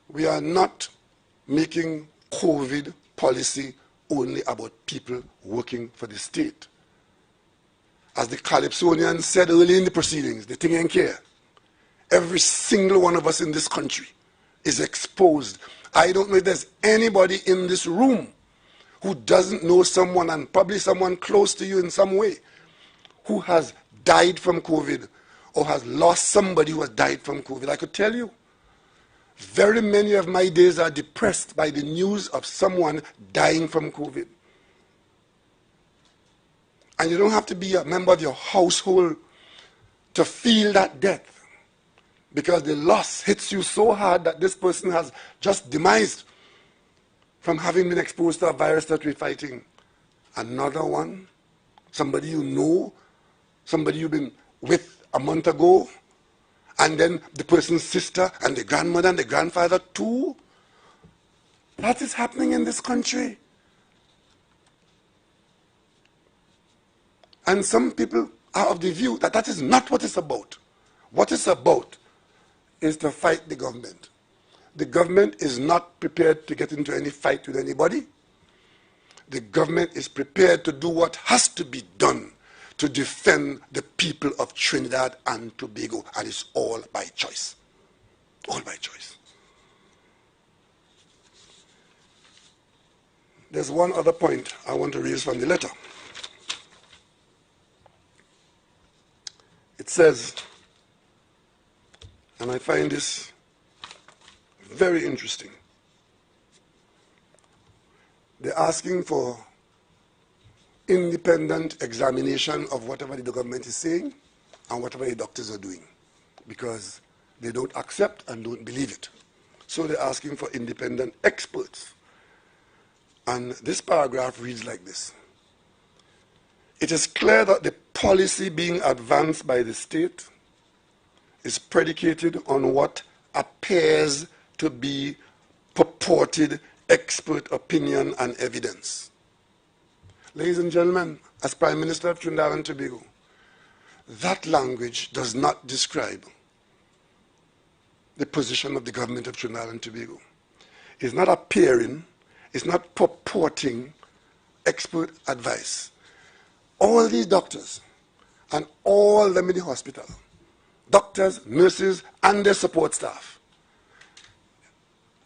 We are not making COVID policy only about people working for the state. As the Calypsonians said early in the proceedings, the thing ain't care. Every single one of us in this country is exposed. I don't know if there's anybody in this room who doesn't know someone, and probably someone close to you in some way, who has died from COVID or has lost somebody who has died from COVID. I could tell you, very many of my days are depressed by the news of someone dying from COVID. And you don't have to be a member of your household to feel that death, because the loss hits you so hard that this person has just demised from having been exposed to a virus that we're fighting. Another one, somebody you know, somebody you've been with a month ago, and then the person's sister and the grandmother and the grandfather too. That is happening in this country. And some people are of the view that that is not what it's about. What it's about is to fight the government. The government is not prepared to get into any fight with anybody. The government is prepared to do what has to be done to defend the people of Trinidad and Tobago, and it's all by choice. All by choice. There's one other point I want to raise from the letter. It says, and I find this very interesting, they're asking for independent examination of whatever the government is saying and whatever the doctors are doing, because they don't accept and don't believe it. So they're asking for independent experts. And this paragraph reads like this: "It is clear that the policy being advanced by the state is predicated on what appears to be purported expert opinion and evidence." Ladies and gentlemen, as Prime Minister of Trinidad and Tobago, that language does not describe the position of the government of Trinidad and Tobago. It's not appearing, it's not purporting expert advice. All these doctors and all them in the hospital, doctors, nurses, and their support staff,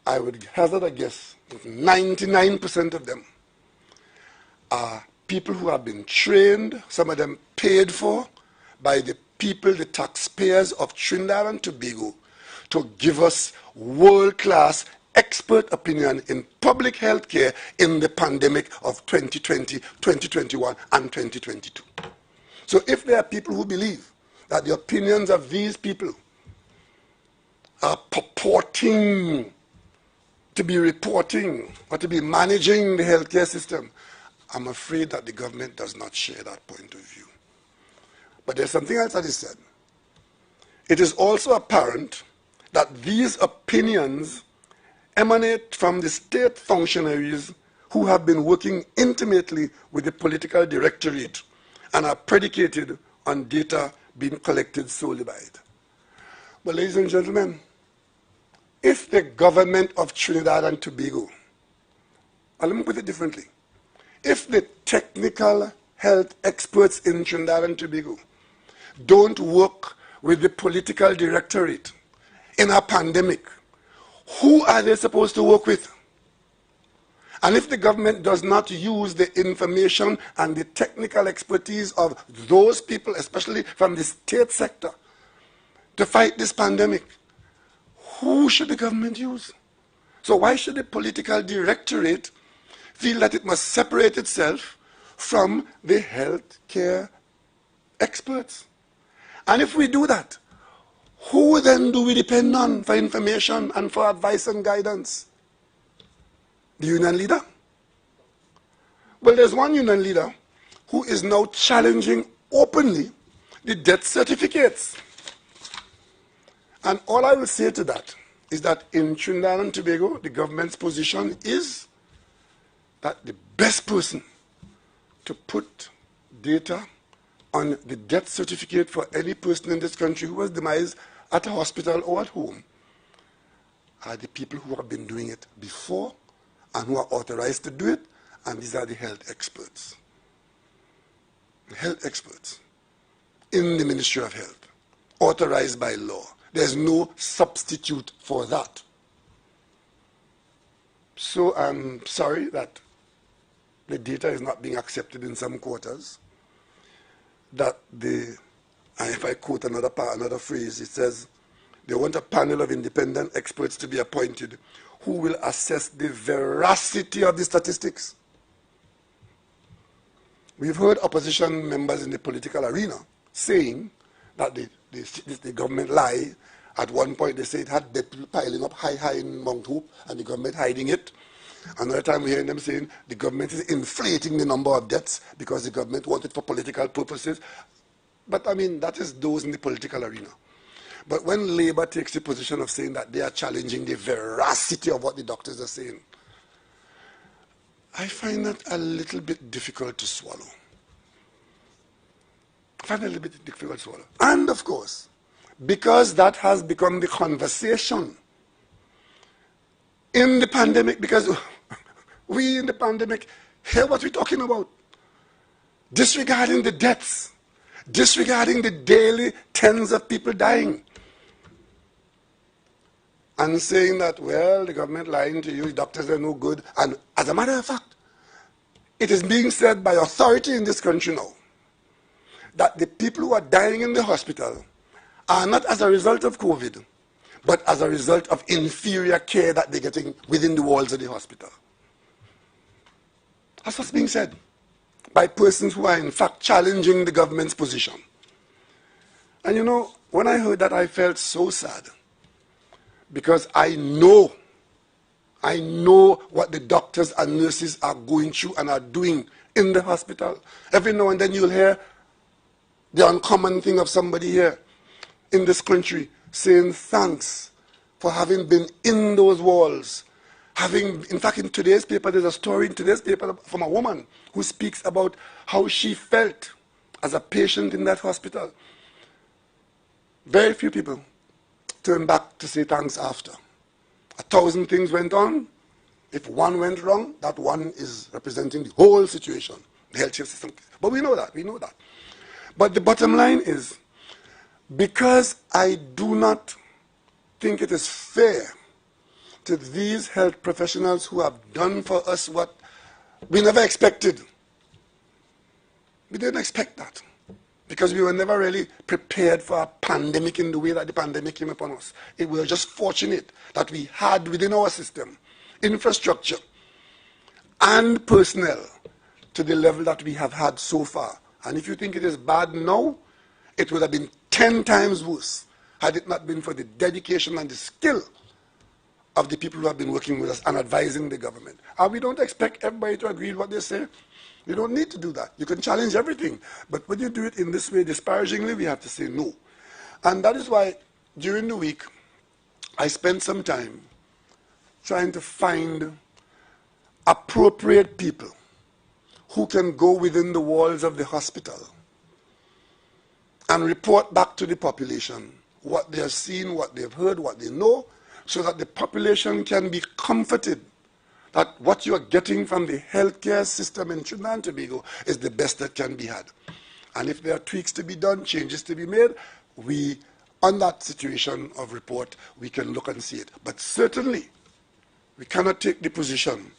I would hazard a guess, 99% of them are people who have been trained, some of them paid for, by the people, the taxpayers of Trinidad and Tobago, to give us world-class expert opinion in public health care in the pandemic of 2020, 2021, and 2022. So if there are people who believe that the opinions of these people are purporting to be reporting or to be managing the healthcare system, I'm afraid that the government does not share that point of view. But there's something else that is said. It is also apparent that these opinions emanate from the state functionaries who have been working intimately with the political directorate and are predicated on data being collected solely by it. But ladies and gentlemen, if the government of Trinidad and Tobago, and let me put it differently, if the technical health experts in Trinidad and Tobago don't work with the political directorate in a pandemic, who are they supposed to work with? And if the government does not use the information and the technical expertise of those people, especially from the state sector, to fight this pandemic, who should the government use? So why should the political directorate feel that it must separate itself from the health care experts? And if we do that, who then do we depend on for information and for advice and guidance? The union leader? Well, there's one union leader who is now challenging openly the death certificates. And all I will say to that is that in Trinidad and Tobago, the government's position is that the best person to put data on the death certificate for any person in this country who was demised at a hospital or at home are the people who have been doing it before and who are authorized to do it, and these are the health experts. The health experts in the Ministry of Health, authorized by law. There's no substitute for that. So I'm sorry that the data is not being accepted in some quarters. That and if I quote another phrase, it says, they want a panel of independent experts to be appointed who will assess the veracity of the statistics. We've heard opposition members in the political arena saying that the government lie. At one point they say it had dead people piling up high in Mount Hope and the government hiding it. Another time we're hearing them saying the government is inflating the number of deaths because the government wants it for political purposes. But I mean, that is those in the political arena. But when Labour takes the position of saying that they are challenging the veracity of what the doctors are saying, I find that a little bit difficult to swallow. And of course, because that has become the conversation in the pandemic, because we in the pandemic hear what we're talking about, disregarding the deaths, disregarding the daily tens of people dying, and saying that, well, the government lying to you, the doctors are no good. And as a matter of fact, it is being said by authority in this country now that the people who are dying in the hospital are not as a result of COVID, but as a result of inferior care that they're getting within the walls of the hospital. That's what's being said by persons who are in fact challenging the government's position. And you know, when I heard that, I felt so sad. Because I know what the doctors and nurses are going through and are doing in the hospital. Every now and then you'll hear the uncommon thing of somebody here in this country saying thanks for having been in those walls. In fact, in today's paper, there's a story in today's paper from a woman who speaks about how she felt as a patient in that hospital. Very few people turn back to say thanks after. 1,000 things went on. If one went wrong, that one is representing the whole situation, the healthcare system. But we know that. But the bottom line is, because I do not think it is fair to these health professionals who have done for us what we never expected. We didn't expect that, because we were never really prepared for a pandemic in the way that the pandemic came upon us. We were just fortunate that we had within our system infrastructure and personnel to the level that we have had so far. And if you think it is bad now, it would have been 10 times worse had it not been for the dedication and the skill of the people who have been working with us and advising the government. And we don't expect everybody to agree with what they say. You don't need to do that. You can challenge everything. But when you do it in this way, disparagingly, we have to say no. And that is why, during the week, I spent some time trying to find appropriate people who can go within the walls of the hospital and report back to the population what they have seen, what they have heard, what they know, so that the population can be comforted that what you are getting from the healthcare system in Trinidad and Tobago is the best that can be had. And if there are tweaks to be done, changes to be made, we on that situation of report, we can look and see it. But certainly, we cannot take the position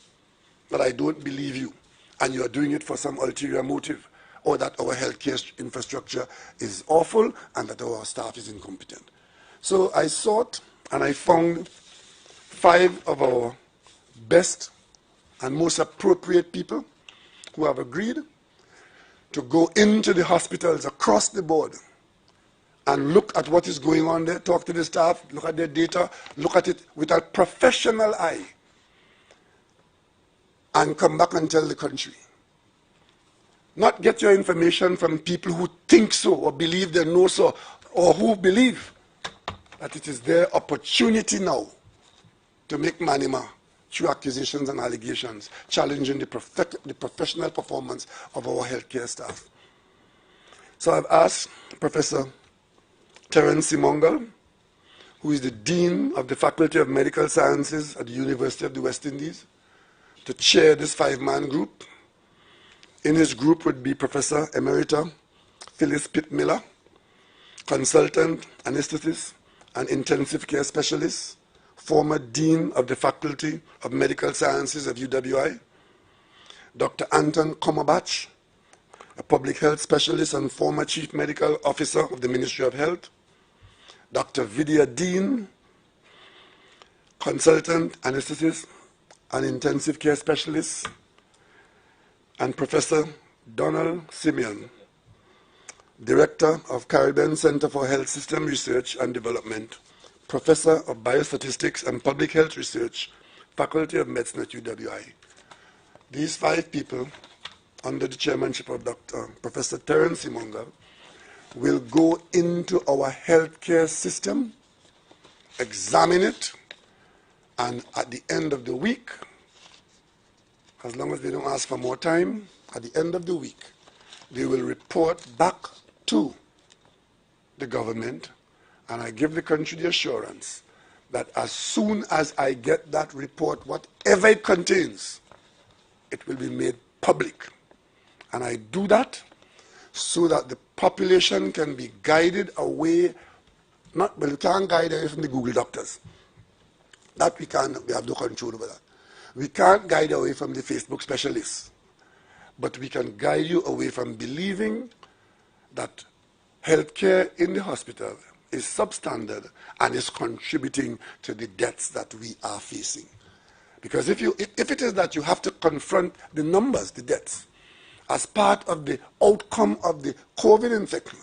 that I don't believe you, and you are doing it for some ulterior motive, or that our healthcare infrastructure is awful and that our staff is incompetent. So I sought and I found 5 of our best and most appropriate people who have agreed to go into the hospitals across the board and look at what is going on there, talk to the staff, look at their data, look at it with a professional eye, and come back and tell the country. Not get your information from people who think so or believe they know so, or who believe that it is their opportunity now to make manima through accusations and allegations, challenging the professional performance of our healthcare staff. So I've asked Professor Terence Simongal, who is the Dean of the Faculty of Medical Sciences at the University of the West Indies, to chair this 5-man group. In his group would be Professor Emerita Phyllis Pitt-Miller, consultant anesthetist and intensive care specialist, former Dean of the Faculty of Medical Sciences of UWI, Dr. Anton Komobach, a public health specialist and former Chief Medical Officer of the Ministry of Health, Dr. Vidya Dean, consultant anesthetist and intensive care specialist, and Professor Donald Simeon, Director of Caribbean Center for Health System Research and Development, Professor of Biostatistics and Public Health Research, Faculty of Medicine at UWI. These 5 people, under the chairmanship of Professor Terence Simongal, will go into our healthcare system, examine it, and at the end of the week, as long as they don't ask for more time, at the end of the week, they will report back to the government, and I give the country the assurance that as soon as I get that report, whatever it contains, it will be made public. And I do that so that the population can be guided away, well, we can't guide away from the Google doctors. That we can't, we have no control over that. We can't guide away from the Facebook specialists, but we can guide you away from believing that healthcare in the hospital is substandard and is contributing to the deaths that we are facing. Because if it is that you have to confront the numbers, the deaths, as part of the outcome of the COVID infection,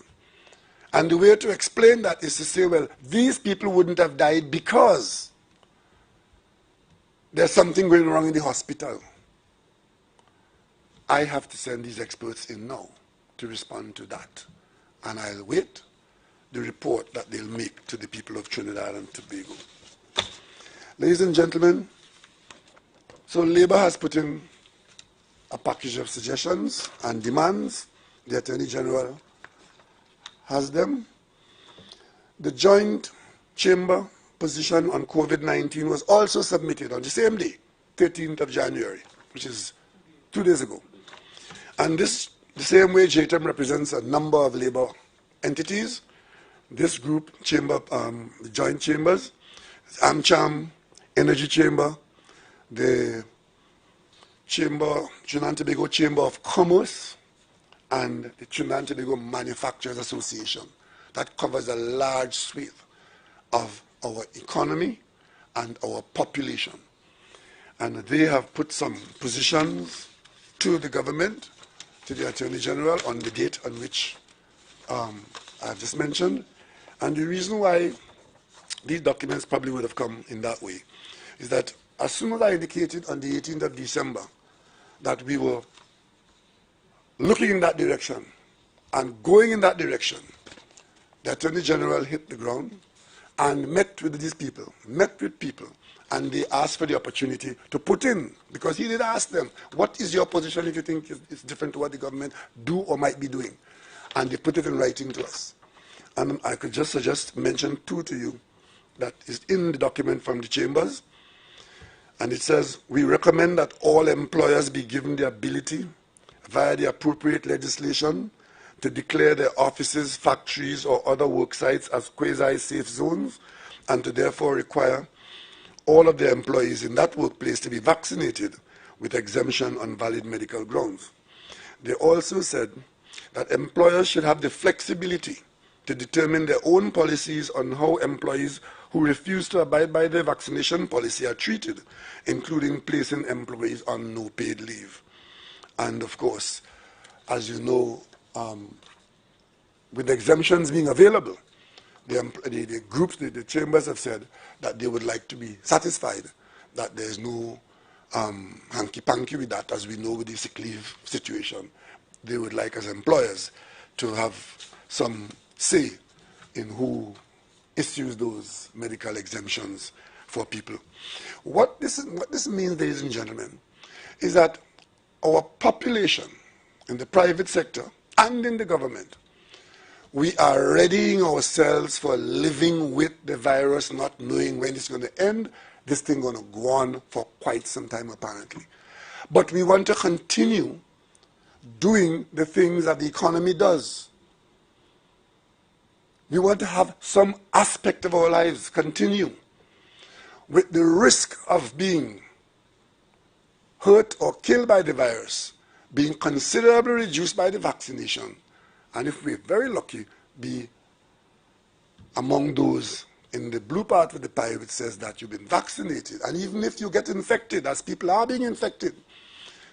and the way to explain that is to say, well, these people wouldn't have died because there's something going wrong in the hospital. I have to send these experts in now to respond to that. And I'll wait the report that they'll make to the people of Trinidad and Tobago. Ladies and gentlemen, so Labour has put in a package of suggestions and demands. The Attorney General has them. The Joint Chamber position on COVID-19 was also submitted on the same day, 13th of January, which is 2 days ago. And this, the same way JTEM represents a number of Labour entities, this group, chamber, the joint chambers, AmCham, Energy Chamber, the Chamber, Trinidad and Tobago Chamber of Commerce, and the Trinidad and Tobago Manufacturers Association. That covers a large swath of our economy and our population. And they have put some positions to the government, to the Attorney General, on the date on which I've just mentioned. And the reason why these documents probably would have come in that way is that as soon as I indicated on the 18th of December that we were looking in that direction and going in that direction, the Attorney General hit the ground and met with these people, and they asked for the opportunity to put in, because he did ask them, what is your position if you think it's different to what the government do or might be doing? And they put it in writing to us. And I could just mention 2 to you that is in the document from the chambers. And it says, we recommend that all employers be given the ability, via the appropriate legislation, to declare their offices, factories, or other work sites as quasi-safe zones, and to therefore require all of their employees in that workplace to be vaccinated with exemption on valid medical grounds. They also said that employers should have the flexibility to determine their own policies on how employees who refuse to abide by their vaccination policy are treated, including placing employees on no paid leave. And of course, as you know, with exemptions being available, the groups, the chambers have said that they would like to be satisfied that there's no hanky-panky with that, as we know with the sick leave situation. They would like, as employers, to have some say in who issues those medical exemptions for people. What this means, ladies and gentlemen, is that our population in the private sector and in the government, we are readying ourselves for living with the virus, not knowing when it's going to end. This thing going to go on for quite some time, apparently. But we want to continue doing the things that the economy does. We want to have some aspect of our lives continue with the risk of being hurt or killed by the virus being considerably reduced by the vaccination, and if we're very lucky, be among those in the blue part of the pie which says that you've been vaccinated. And even if you get infected, as people are being infected,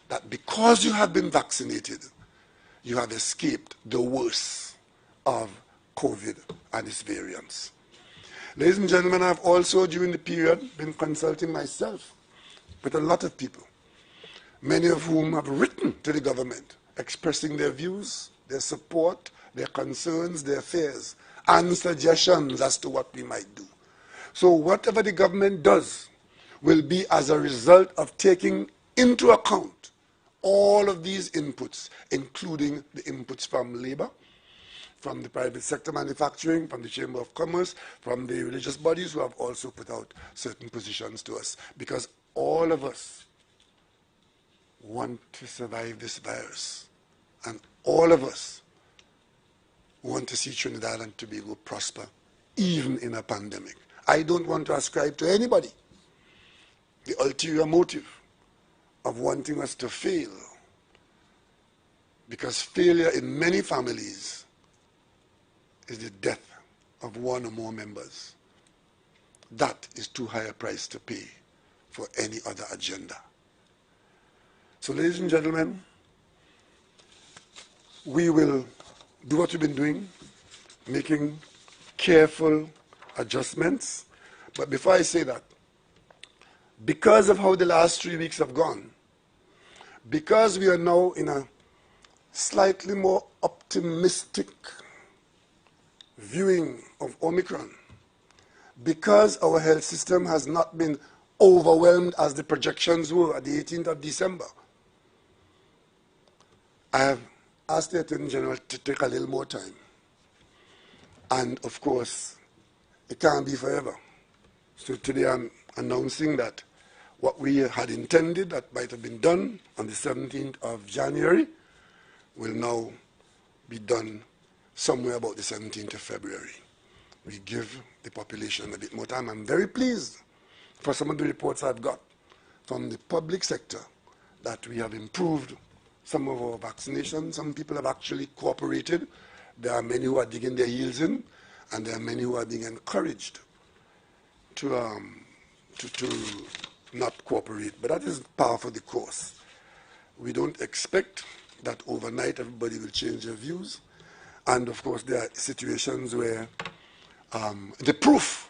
that because you have been vaccinated, you have escaped the worst of COVID and its variants. Ladies and gentlemen, I've also, during the period, been consulting myself with a lot of people, many of whom have written to the government, expressing their views, their support, their concerns, their fears, and suggestions as to what we might do. So whatever the government does will be as a result of taking into account all of these inputs, including the inputs from labor, from the private sector manufacturing, from the Chamber of Commerce, from the religious bodies who have also put out certain positions to us. Because all of us want to survive this virus. And all of us want to see Trinidad and Tobago prosper, even in a pandemic. I don't want to ascribe to anybody the ulterior motive of wanting us to fail, because failure in many families is the death of one or more members. That is too high a price to pay for any other agenda. So, ladies and gentlemen, we will do what we've been doing, making careful adjustments. But before I say that, because of how the last 3 weeks have gone, because we are now in a slightly more optimistic viewing of Omicron, because our health system has not been overwhelmed as the projections were at the 18th of December, I have asked the Attorney General to take a little more time. And of course, it can't be forever. So today I'm announcing that what we had intended that might have been done on the 17th of January will now be done somewhere about the 17th of February. We give the population a bit more time. I'm very pleased for some of the reports I've got from the public sector that we have improved some of our vaccinations. Some people have actually cooperated. There are many who are digging their heels in, and there are many who are being encouraged to not cooperate. But that is par for the course. We don't expect that overnight everybody will change their views. And of course, there are situations where the proof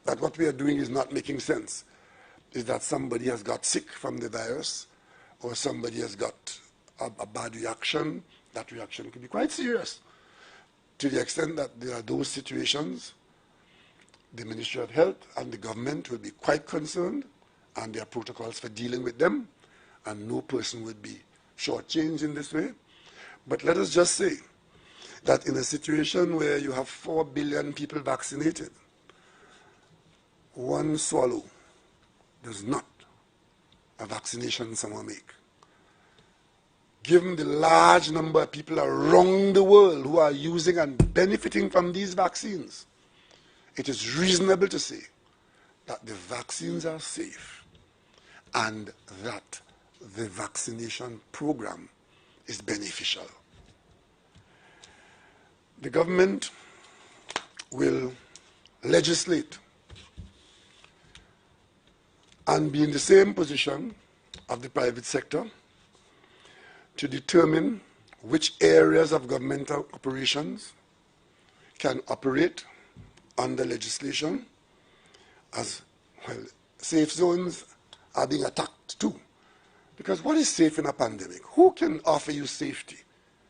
that what we are doing is not making sense is that somebody has got sick from the virus, or somebody has got a bad reaction. That reaction can be quite serious, to the extent that there are those situations the Ministry of Health and the government will be quite concerned, and there are protocols for dealing with them, and no person would be shortchanged in this way. But let us just say that in a situation where you have 4 billion people vaccinated, one swallow does not a vaccination someone make. given the large number of people around the world who are using and benefiting from these vaccines, it is reasonable to say that the vaccines are safe and that the vaccination program is beneficial. The government will legislate and be in the same position of the private sector to determine which areas of governmental operations can operate under legislation, as well. Safe zones are being attacked too. Because what is safe in a pandemic? Who can offer you safety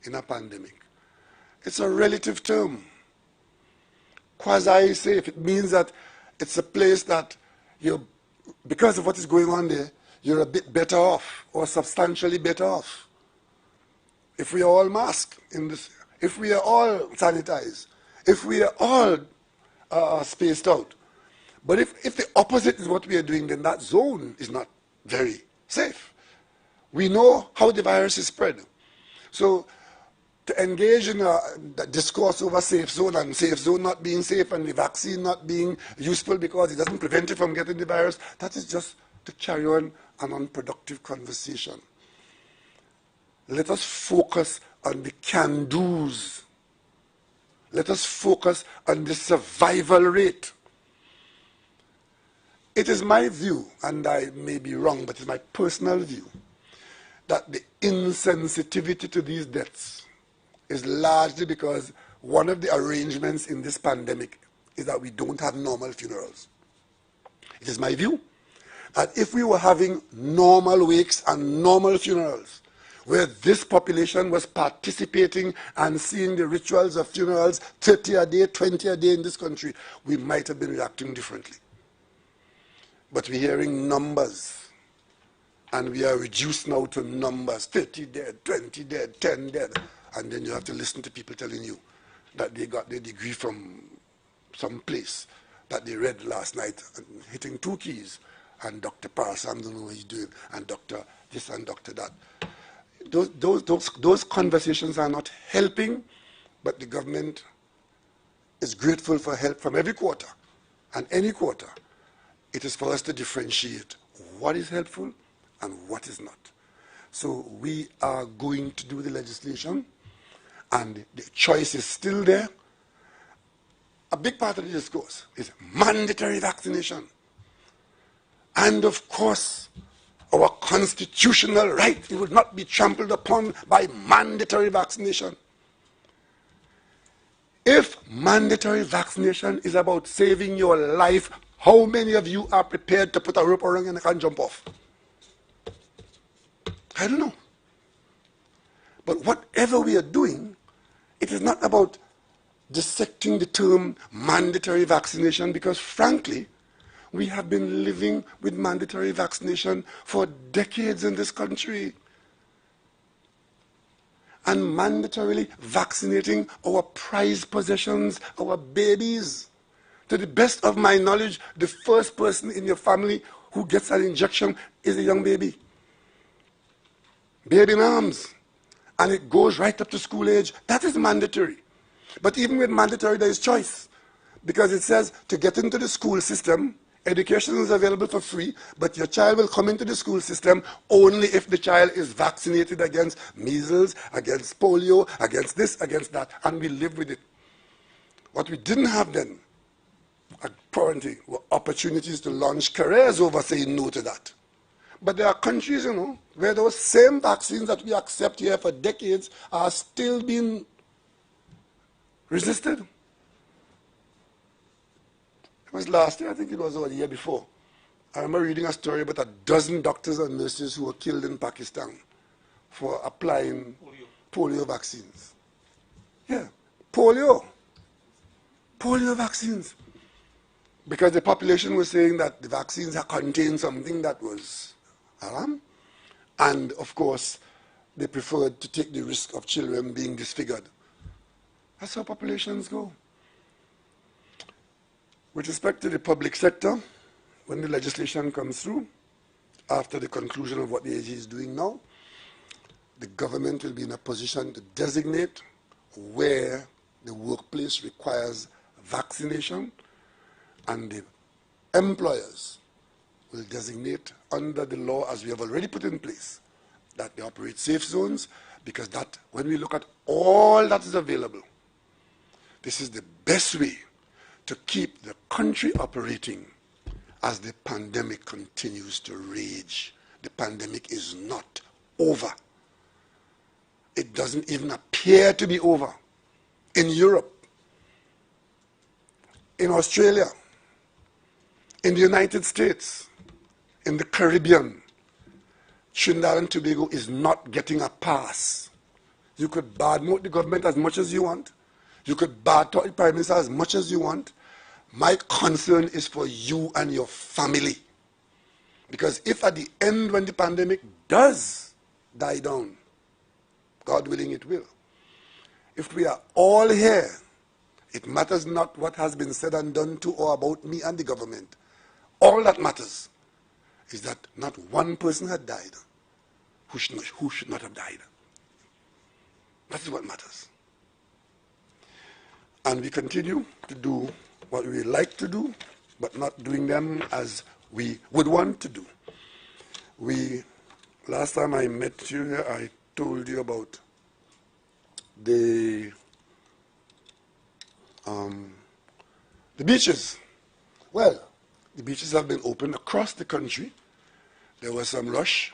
in a pandemic? It's a relative term. Quasi-safe, it means that it's a place that you're, because of what is going on there, you're a bit better off or substantially better off. If we are all masked in this, if we are all sanitized, if we are all spaced out. But if the opposite is what we are doing, then that zone is not very safe. We know how the virus is spread. So to engage in a discourse over safe zone and safe zone not being safe and the vaccine not being useful because it doesn't prevent you from getting the virus, that is just to carry on an unproductive conversation. Let us focus on the can-dos. Let us focus on the survival rate. It is my view, and I may be wrong, but it's my personal view, that the insensitivity to these deaths is largely because one of the arrangements in this pandemic is that we don't have normal funerals. It is my view that if we were having normal wakes and normal funerals, where this population was participating and seeing the rituals of funerals 30 a day, 20 a day in this country, we might have been reacting differently. But we're hearing numbers, and we are reduced now to numbers, 30 dead, 20 dead, 10 dead, and then you have to listen to people telling you that they got their degree from some place that they read last night, and hitting 2 keys, and Dr. Parasam don't know what he's doing, and Dr. this and Dr. that. Those conversations are not helping, but the government is grateful for help from every quarter, and any quarter. It is for us to differentiate what is helpful and what is not. So we are going to do the legislation, and the choice is still there. A big part of the discourse is mandatory vaccination. And of course, our constitutional right, it will not be trampled upon by mandatory vaccination. If mandatory vaccination is about saving your life, how many of you are prepared to put a rope around and can jump off? I don't know. But whatever we are doing, it is not about dissecting the term mandatory vaccination, because frankly, we have been living with mandatory vaccination for decades in this country. And mandatorily vaccinating our prized possessions, our babies. To the best of my knowledge, the first person in your family who gets an injection is a young baby. Baby in arms. And it goes right up to school age. That is mandatory. But even with mandatory, there is choice. Because it says to get into the school system, education is available for free, but your child will come into the school system only if the child is vaccinated against measles, against polio, against this, against that, and we live with it. What we didn't have then, apparently, were opportunities to launch careers over saying no to that. But there are countries, you know, where those same vaccines that we accept here for decades are still being resisted. It was last year, I think it was, or the year before. I remember reading a story about 12 doctors and nurses who were killed in Pakistan for applying polio vaccines. Yeah, polio vaccines. Because the population was saying that the vaccines contained something that was haram. And of course, they preferred to take the risk of children being disfigured. That's how populations go. With respect to the public sector, when the legislation comes through, after the conclusion of what the AG is doing now, the government will be in a position to designate where the workplace requires vaccination, and the employers will designate under the law, as we have already put in place, that they operate safe zones, because that, when we look at all that is available, this is the best way to keep the country operating as the pandemic continues to rage. The pandemic is not over. It doesn't even appear to be over. In Europe, in Australia, in the United States, in the Caribbean, Trinidad and Tobago is not getting a pass. You could badmouth the government as much as you want. You could badtalk the Prime Minister as much as you want. My concern is for you and your family. Because if at the end, when the pandemic does die down, God willing it will, if we are all here, it matters not what has been said and done to or about me and the government. All that matters is that not one person had died who should not have died. That is what matters. And we continue to do what we like to do, but not doing them as we would want to do. Last time I met you here, I told you about the beaches. Well, the beaches have been opened across the country. There was some rush.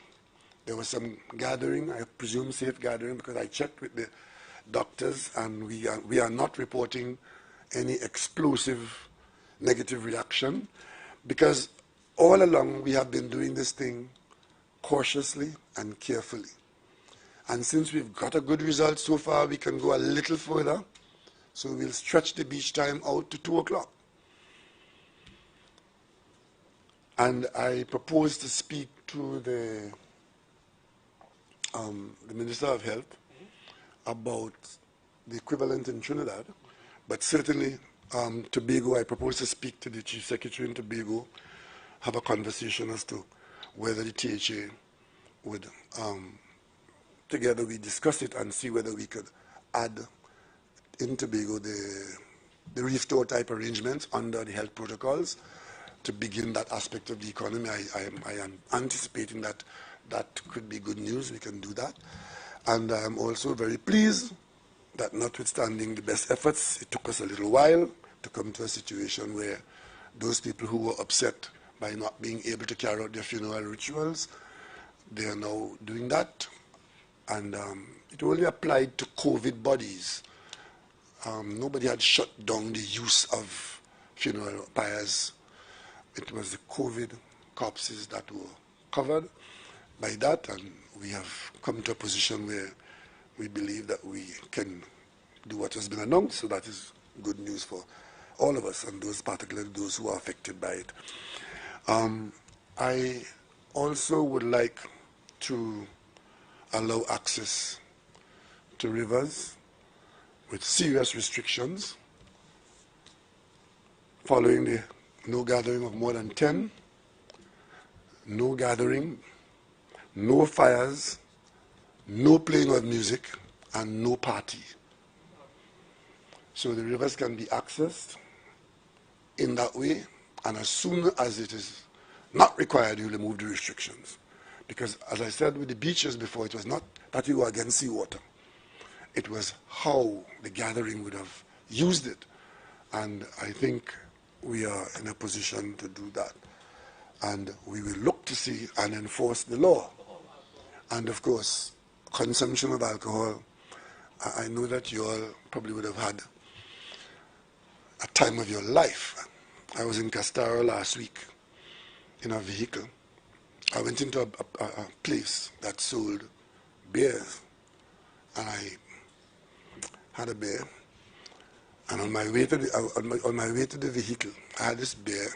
There was some gathering, I presume safe gathering, because I checked with the doctors, and we are not reporting any explosive negative reaction, because all along we have been doing this thing cautiously and carefully. And since we've got a good result so far, we can go a little further. So we'll stretch the beach time out to 2 o'clock. And I propose to speak to the Minister of Health about the equivalent in Trinidad, but certainly Tobago, I propose to speak to the Chief Secretary in Tobago, have a conversation as to whether the THA would, together we discuss it and see whether we could add in Tobago the restore type arrangements under the health protocols to begin that aspect of the economy. I am anticipating that that could be good news. We can do that. And I am also very pleased that notwithstanding the best efforts, it took us a little while to come to a situation where those people who were upset by not being able to carry out their funeral rituals, they are now doing that. And it only applied to COVID bodies. Nobody had shut down the use of funeral pyres. It was the COVID corpses that were covered by that, and we have come to a position where we believe that we can do what has been announced, so that is good news for all of us, and those particularly those who are affected by it. I also would like to allow access to rivers with serious restrictions following the no gathering of more than 10, no gathering, no fires, no playing of music, and no party. So the rivers can be accessed in that way, and as soon as it is not required, you remove the restrictions. Because as I said with the beaches before, it was not that you were against seawater. It was how the gathering would have used it. And I think we are in a position to do that. And we will look to see and enforce the law. And of course, consumption of alcohol, I know that you all probably would have had a time of your life. I was in Castaro last week in a vehicle. I went into a place that sold beers, and I had a beer. And on my way to the vehicle, I had this beer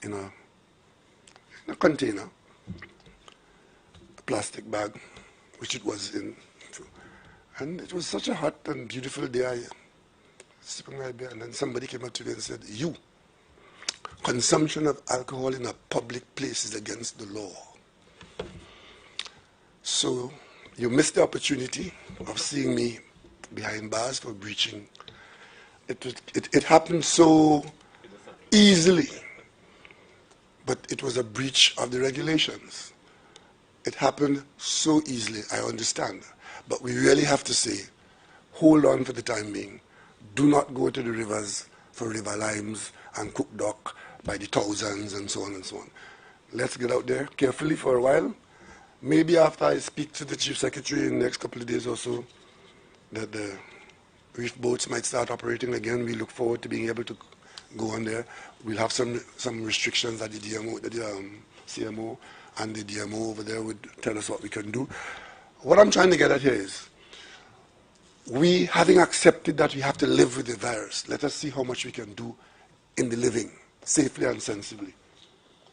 in a container, a plastic bag, which it was in. And it was such a hot and beautiful day. I was sipping my beer, and then somebody came up to me and said, "You, consumption of alcohol in a public place is against the law. So You missed the opportunity of seeing me behind bars for breaching. It happened so easily, but it was a breach of the regulations. It happened so easily, I understand. But we really have to say, hold on for the time being. Do not go to the rivers for river limes and cook duck by the thousands and so on and so on. Let's get out there carefully for a while. Maybe after I speak to the Chief Secretary in the next couple of days or so, that the reef boats might start operating again. We look forward to being able to go on there. We'll have some restrictions that the CMO and the DMO over there would tell us what we can do. What I'm trying to get at here is, we, having accepted that we have to live with the virus, let us see how much we can do in the living, safely and sensibly.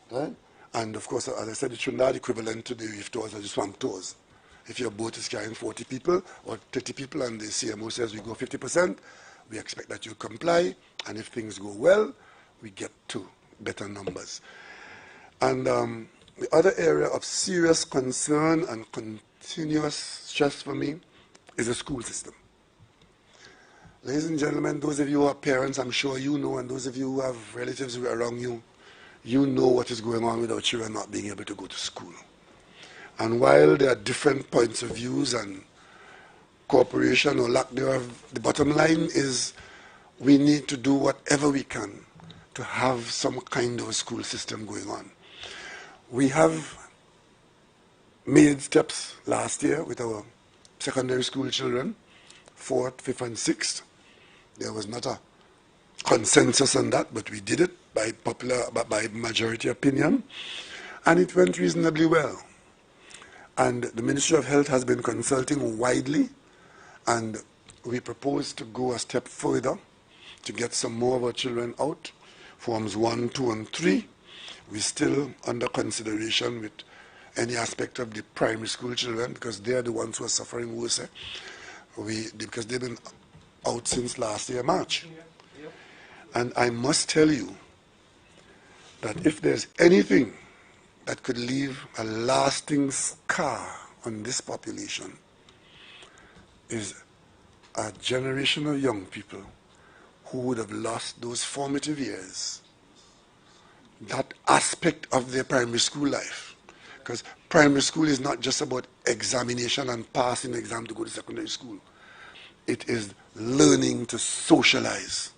Right? And of course, as I said, it should not be equivalent to the reef tours or the swamp tours. If your boat is carrying 40 people or 30 people and the CMO says we go 50%, we expect that you comply. And if things go well, we get to better numbers. And the other area of serious concern and continuous stress for me is the school system. Ladies and gentlemen, those of you who are parents, I'm sure you know, and those of you who have relatives who are around you, you know what is going on with our children not being able to go to school. And while there are different points of views and cooperation or lack thereof, the bottom line is we need to do whatever we can to have some kind of a school system going on. We have made steps last year with our secondary school children, 4th, 5th, and 6th. There was not a consensus on that, but we did it by majority opinion, and it went reasonably well. And the Ministry of Health has been consulting widely, and we propose to go a step further to get some more of our children out. Forms 1, 2, and 3. We're still under consideration with any aspect of the primary school children, because they are the ones who are suffering worse. Because they've been out since last year, March. And I must tell you that if there's anything that could leave a lasting scar on this population, is a generation of young people who would have lost those formative years, that aspect of their primary school life. Because primary school is not just about examination and passing the exam to go to secondary school. It is learning to socialize.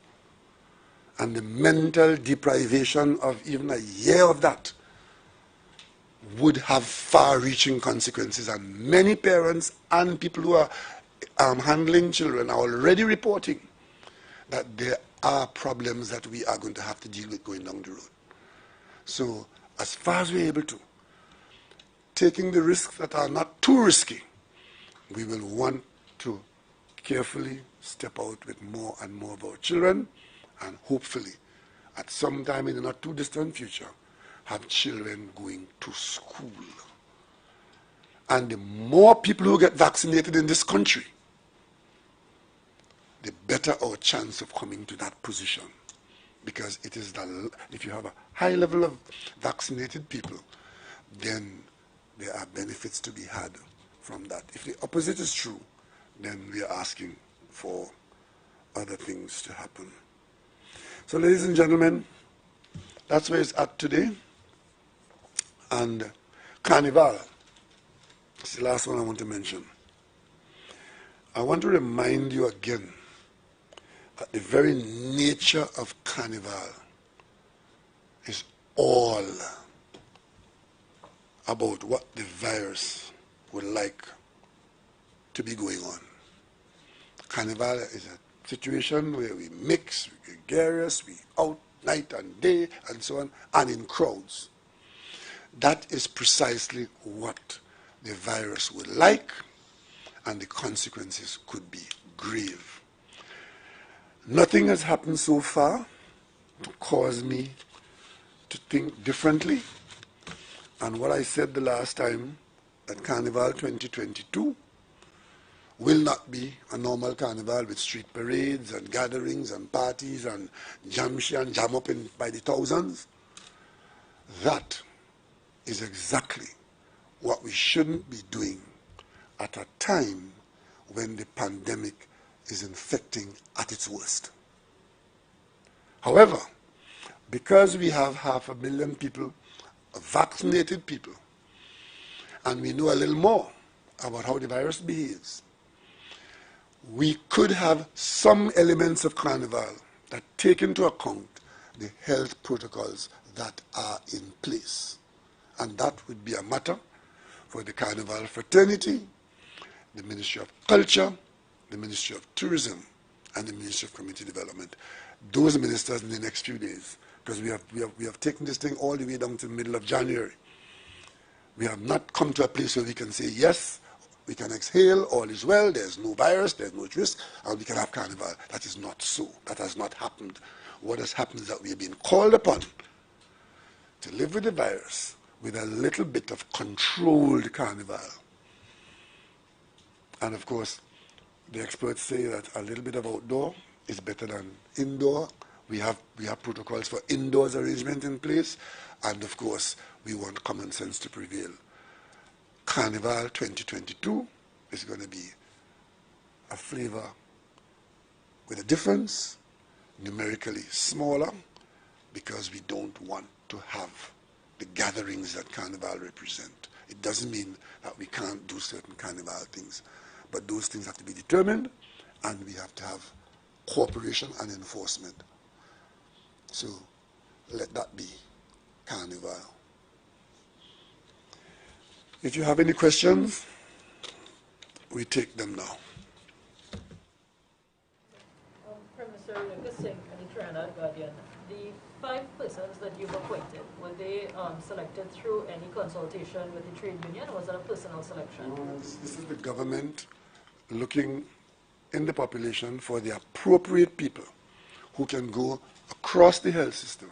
And the mental deprivation of even a year of that would have far-reaching consequences. And many parents and people who are handling children are already reporting that there are problems that we are going to have to deal with going down the road. So, as far as we're able to, taking the risks that are not too risky, we will want to carefully step out with more and more of our children, and hopefully, at some time in the not too distant future, have children going to school. And the more people who get vaccinated in this country, the better our chance of coming to that position. Because it is if you have a high level of vaccinated people, then there are benefits to be had from that. If the opposite is true, then we are asking for other things to happen. So, ladies and gentlemen, that's where it's at today. And Carnival, it's the last one I want to mention. I want to remind you again that the very nature of Carnival is all about what the virus would like to be going on. Carnival is a situation where we mix, we gregarious, we out night and day, and so on, and in crowds. That is precisely what the virus would like, and the consequences could be grave. Nothing has happened so far to cause me to think differently. And what I said the last time, that Carnival 2022 will not be a normal carnival with street parades and gatherings and parties and jam up by the thousands. That is exactly what we shouldn't be doing at a time when the pandemic is infecting at its worst. However, because we have 500,000 people, vaccinated people, and we know a little more about how the virus behaves, we could have some elements of Carnival that take into account the health protocols that are in place. And that would be a matter for the Carnival fraternity, the Ministry of Culture, the Ministry of Tourism, and the Ministry of Community Development. Those ministers in the next few days, because we have taken this thing all the way down to the middle of January. We have not come to a place where we can say, yes, we can exhale, all is well, there's no virus, there's no risk, and we can have Carnival. That is not so. That has not happened. What has happened is that we have been called upon to live with the virus with a little bit of controlled Carnival. And of course, the experts say that a little bit of outdoor is better than indoor. We have protocols for indoors arrangement in place, and of course, we want common sense to prevail. Carnival 2022 is going to be a flavor with a difference, numerically smaller, because we don't want to have the gatherings that Carnival represent. It doesn't mean that we can't do certain Carnival things, but those things have to be determined, and we have to have cooperation and enforcement. So let that be Carnival. If you have any questions, we take them now. Prime Minister Lucas Singh and the Trinidad Guardian, the 5 persons that you've appointed, were they selected through any consultation with the trade union, or was that a personal selection? This is the government looking in the population for the appropriate people who can go across the health system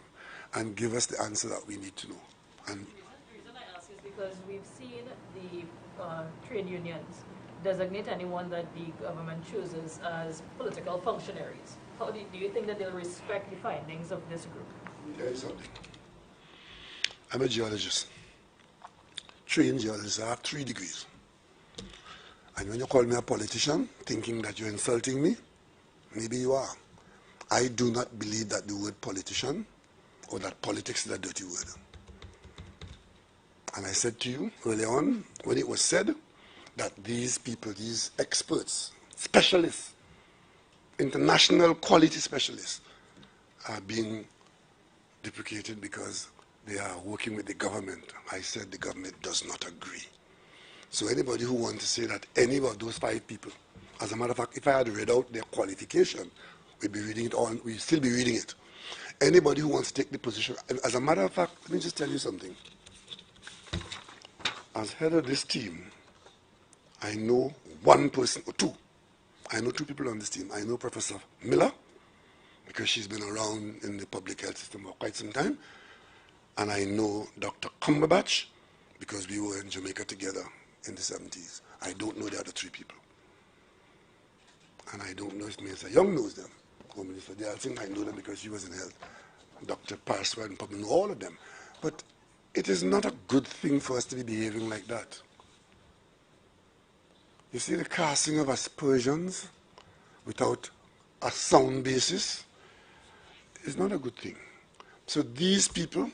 and give us the answer that we need to know. And the reason I ask is because we've seen the trade unions designate anyone that the government chooses as political functionaries. How do you think that they'll respect the findings of this group? There is something. I'm a geologist, trained geologist. I have 3 degrees. And when you call me a politician, thinking that you're insulting me, maybe you are. I do not believe that the word politician or that politics is a dirty word. And I said to you early on, when it was said that these people, these experts, specialists, international quality specialists, are being deprecated because they are working with the government, I said the government does not agree. So anybody who wants to say that any of those 5 people, as a matter of fact, if I had read out their qualification, we'd be reading it on, we'd still be reading it. Anybody who wants to take the position, as a matter of fact, let me just tell you something. As head of this team, I know 1 person, or 2. I know 2 people on this team. I know Professor Miller, because she's been around in the public health system for quite some time. And I know Dr. Cumberbatch, because we were in Jamaica together in the 70s. I don't know the other 3 people. And I don't know if Minister Young knows them, or Minister Dalton. I know them because she was in health. Dr. Parswa and probably know all of them. But it is not a good thing for us to be behaving like that. You see, the casting of aspersions without a sound basis is not a good thing. So these people,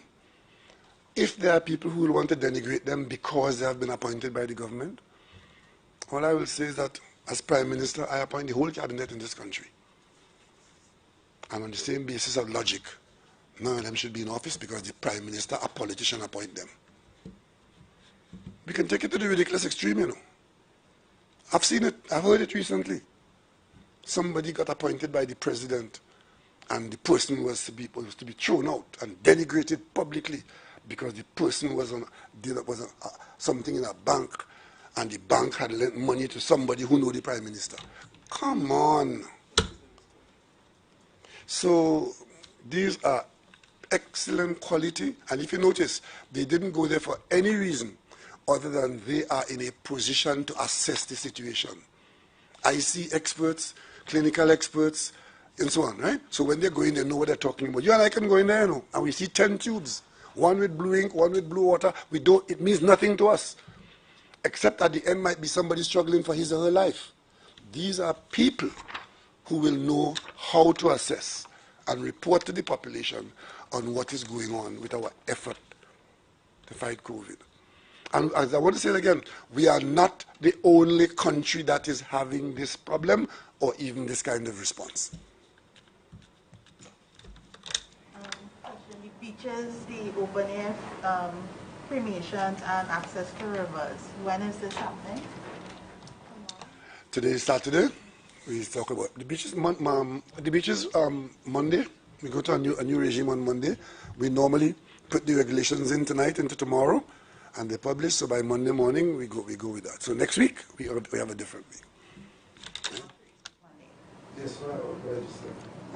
if there are people who will want to denigrate them because they have been appointed by the government, all I will say is that as Prime Minister, I appoint the whole cabinet in this country. And on the same basis of logic, none of them should be in office because the Prime Minister, a politician, appoint them. We can take it to the ridiculous extreme, you know. I've seen it, I've heard it recently. Somebody got appointed by the president and the person was to be thrown out and denigrated publicly because the person was on something in a bank and the bank had lent money to somebody who knew the Prime Minister. Come on. So these are excellent quality, and if you notice, they didn't go there for any reason other than they are in a position to assess the situation. IC experts, clinical experts, and so on, right? So when they go in, they know what they're talking about. You and I can go in there, you know, and we see 10 tubes, 1 with blue ink, 1 with blue water. It means nothing to us. except at the end might be somebody struggling for his or her life. These are people who will know how to assess and report to the population on what is going on with our effort to fight COVID. And as I want to say it again, we are not the only country that is having this problem or even this kind of response. The beaches, the open air cremations and access to rivers. When is this happening? Today is Saturday. We talk about the beaches. Monday. We go to a new regime on Monday. We normally put the regulations in tonight into tomorrow, and they publish. So by Monday morning, we go with that. So next week we have a different week. Yeah? Yes,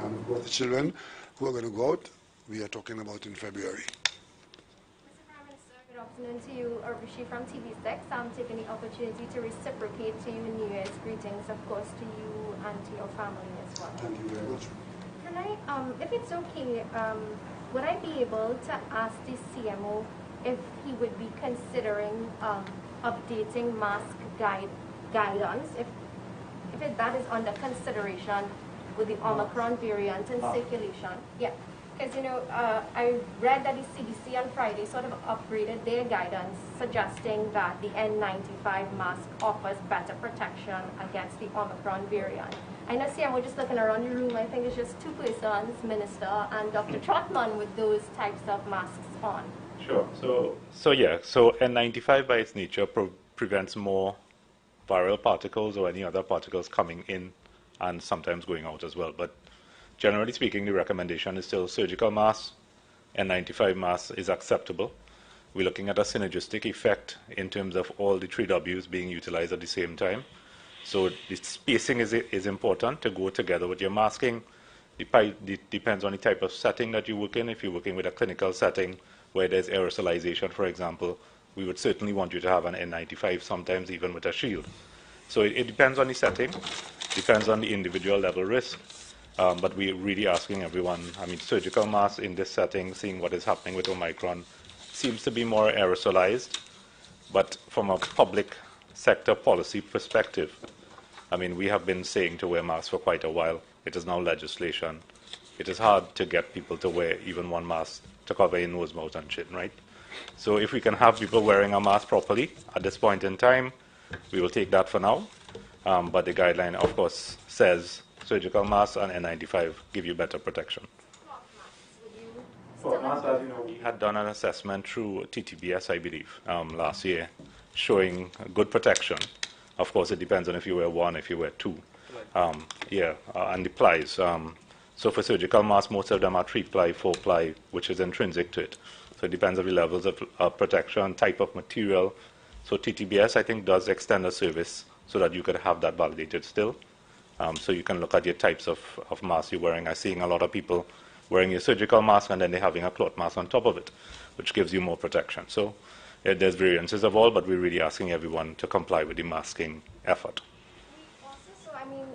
and of course the children who are going to go out, we are talking about in February. Good afternoon to you, Rishi from TV6. I'm taking the opportunity to reciprocate to you New Year's greetings, of course, to you and to your family as well. Thank you very much. Can I, if it's okay, would I be able to ask the CMO if he would be considering updating mask guidance, if that is under consideration with the Omicron variant in circulation? Yeah. Because, you know, I read that the CDC on Friday sort of upgraded their guidance, suggesting that the N95 mask offers better protection against the Omicron variant. I know, see, I'm just looking around the room, I think it's just two persons, Minister and Dr. Trotman, with those types of masks on. Sure. So N95 by its nature prevents more viral particles or any other particles coming in and sometimes going out as well. But generally speaking, the recommendation is still surgical mask. N95 mask is acceptable. We're looking at a synergistic effect in terms of all the 3 Ws being utilized at the same time. So the spacing is important to go together with your masking. It depends on the type of setting that you work in. If you're working with a clinical setting where there's aerosolization, for example, we would certainly want you to have an N95, sometimes even with a shield. So it depends on the setting, depends on the individual level risk. But we're really asking everyone, I mean, surgical masks in this setting, seeing what is happening with Omicron, seems to be more aerosolized. But from a public sector policy perspective, I mean, we have been saying to wear masks for quite a while. It is now legislation. It is hard to get people to wear even one mask to cover your nose, mouth, and chin, right? So if we can have people wearing a mask properly at this point in time, we will take that for now. But the guideline, of course, says surgical masks and N95 give you better protection. For masks, as you know, we had done an assessment through TTBS, I believe, last year, showing good protection. Of course, it depends on if you wear one, if you wear two. And the plies. So for surgical masks, most of them are 3-ply, 4-ply, which is intrinsic to it. So it depends on the levels of protection, type of material. So TTBS, I think, does extend the service so that you could have that validated still. So you can look at your types of masks you're wearing. I'm seeing a lot of people wearing your surgical mask and then they're having a cloth mask on top of it, which gives you more protection. So there's variances of all, but we're really asking everyone to comply with the masking effort. Also, I mean,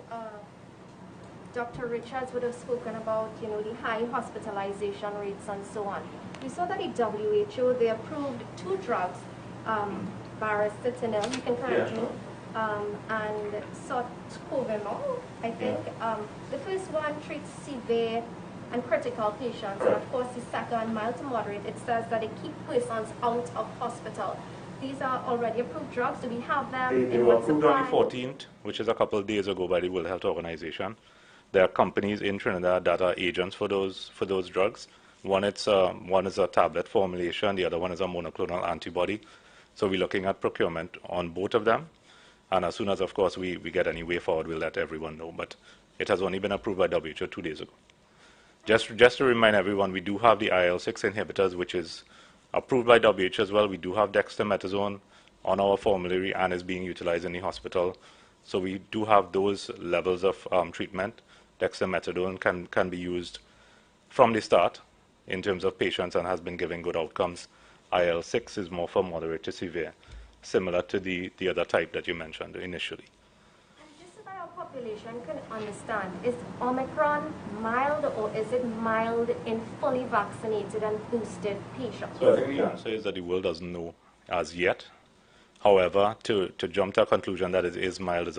Dr. Richards would have spoken about, you know, the high hospitalization rates and so on. We saw that the WHO, they approved 2 drugs, paracetamol, you can correct me, and sotrovimol, I think. The first one treats severe and critical patients, and of course the second, mild to moderate, it says that it keeps persons out of hospital. These are already approved drugs. Do we have them? They were approved on the 14th, which is a couple of days ago by the World Health Organization. There are companies in Trinidad that are agents for those drugs. One is a tablet formulation, the other one is a monoclonal antibody. So we're looking at procurement on both of them. And as soon as, of course, we get any way forward, we'll let everyone know. But it has only been approved by WHO 2 days ago. Just to remind everyone, we do have the IL-6 inhibitors, which is approved by WHO as well. We do have dexamethasone on our formulary and is being utilized in the hospital. So we do have those levels of treatment. Dexamethasone can be used from the start in terms of patients and has been giving good outcomes. IL-6 is more for moderate to severe, similar to the other type that you mentioned initially. Just so that our population can understand, is Omicron mild or is it mild in fully vaccinated and boosted patients? So I think the answer is that the world doesn't know as yet However, to jump to a conclusion that it is mild is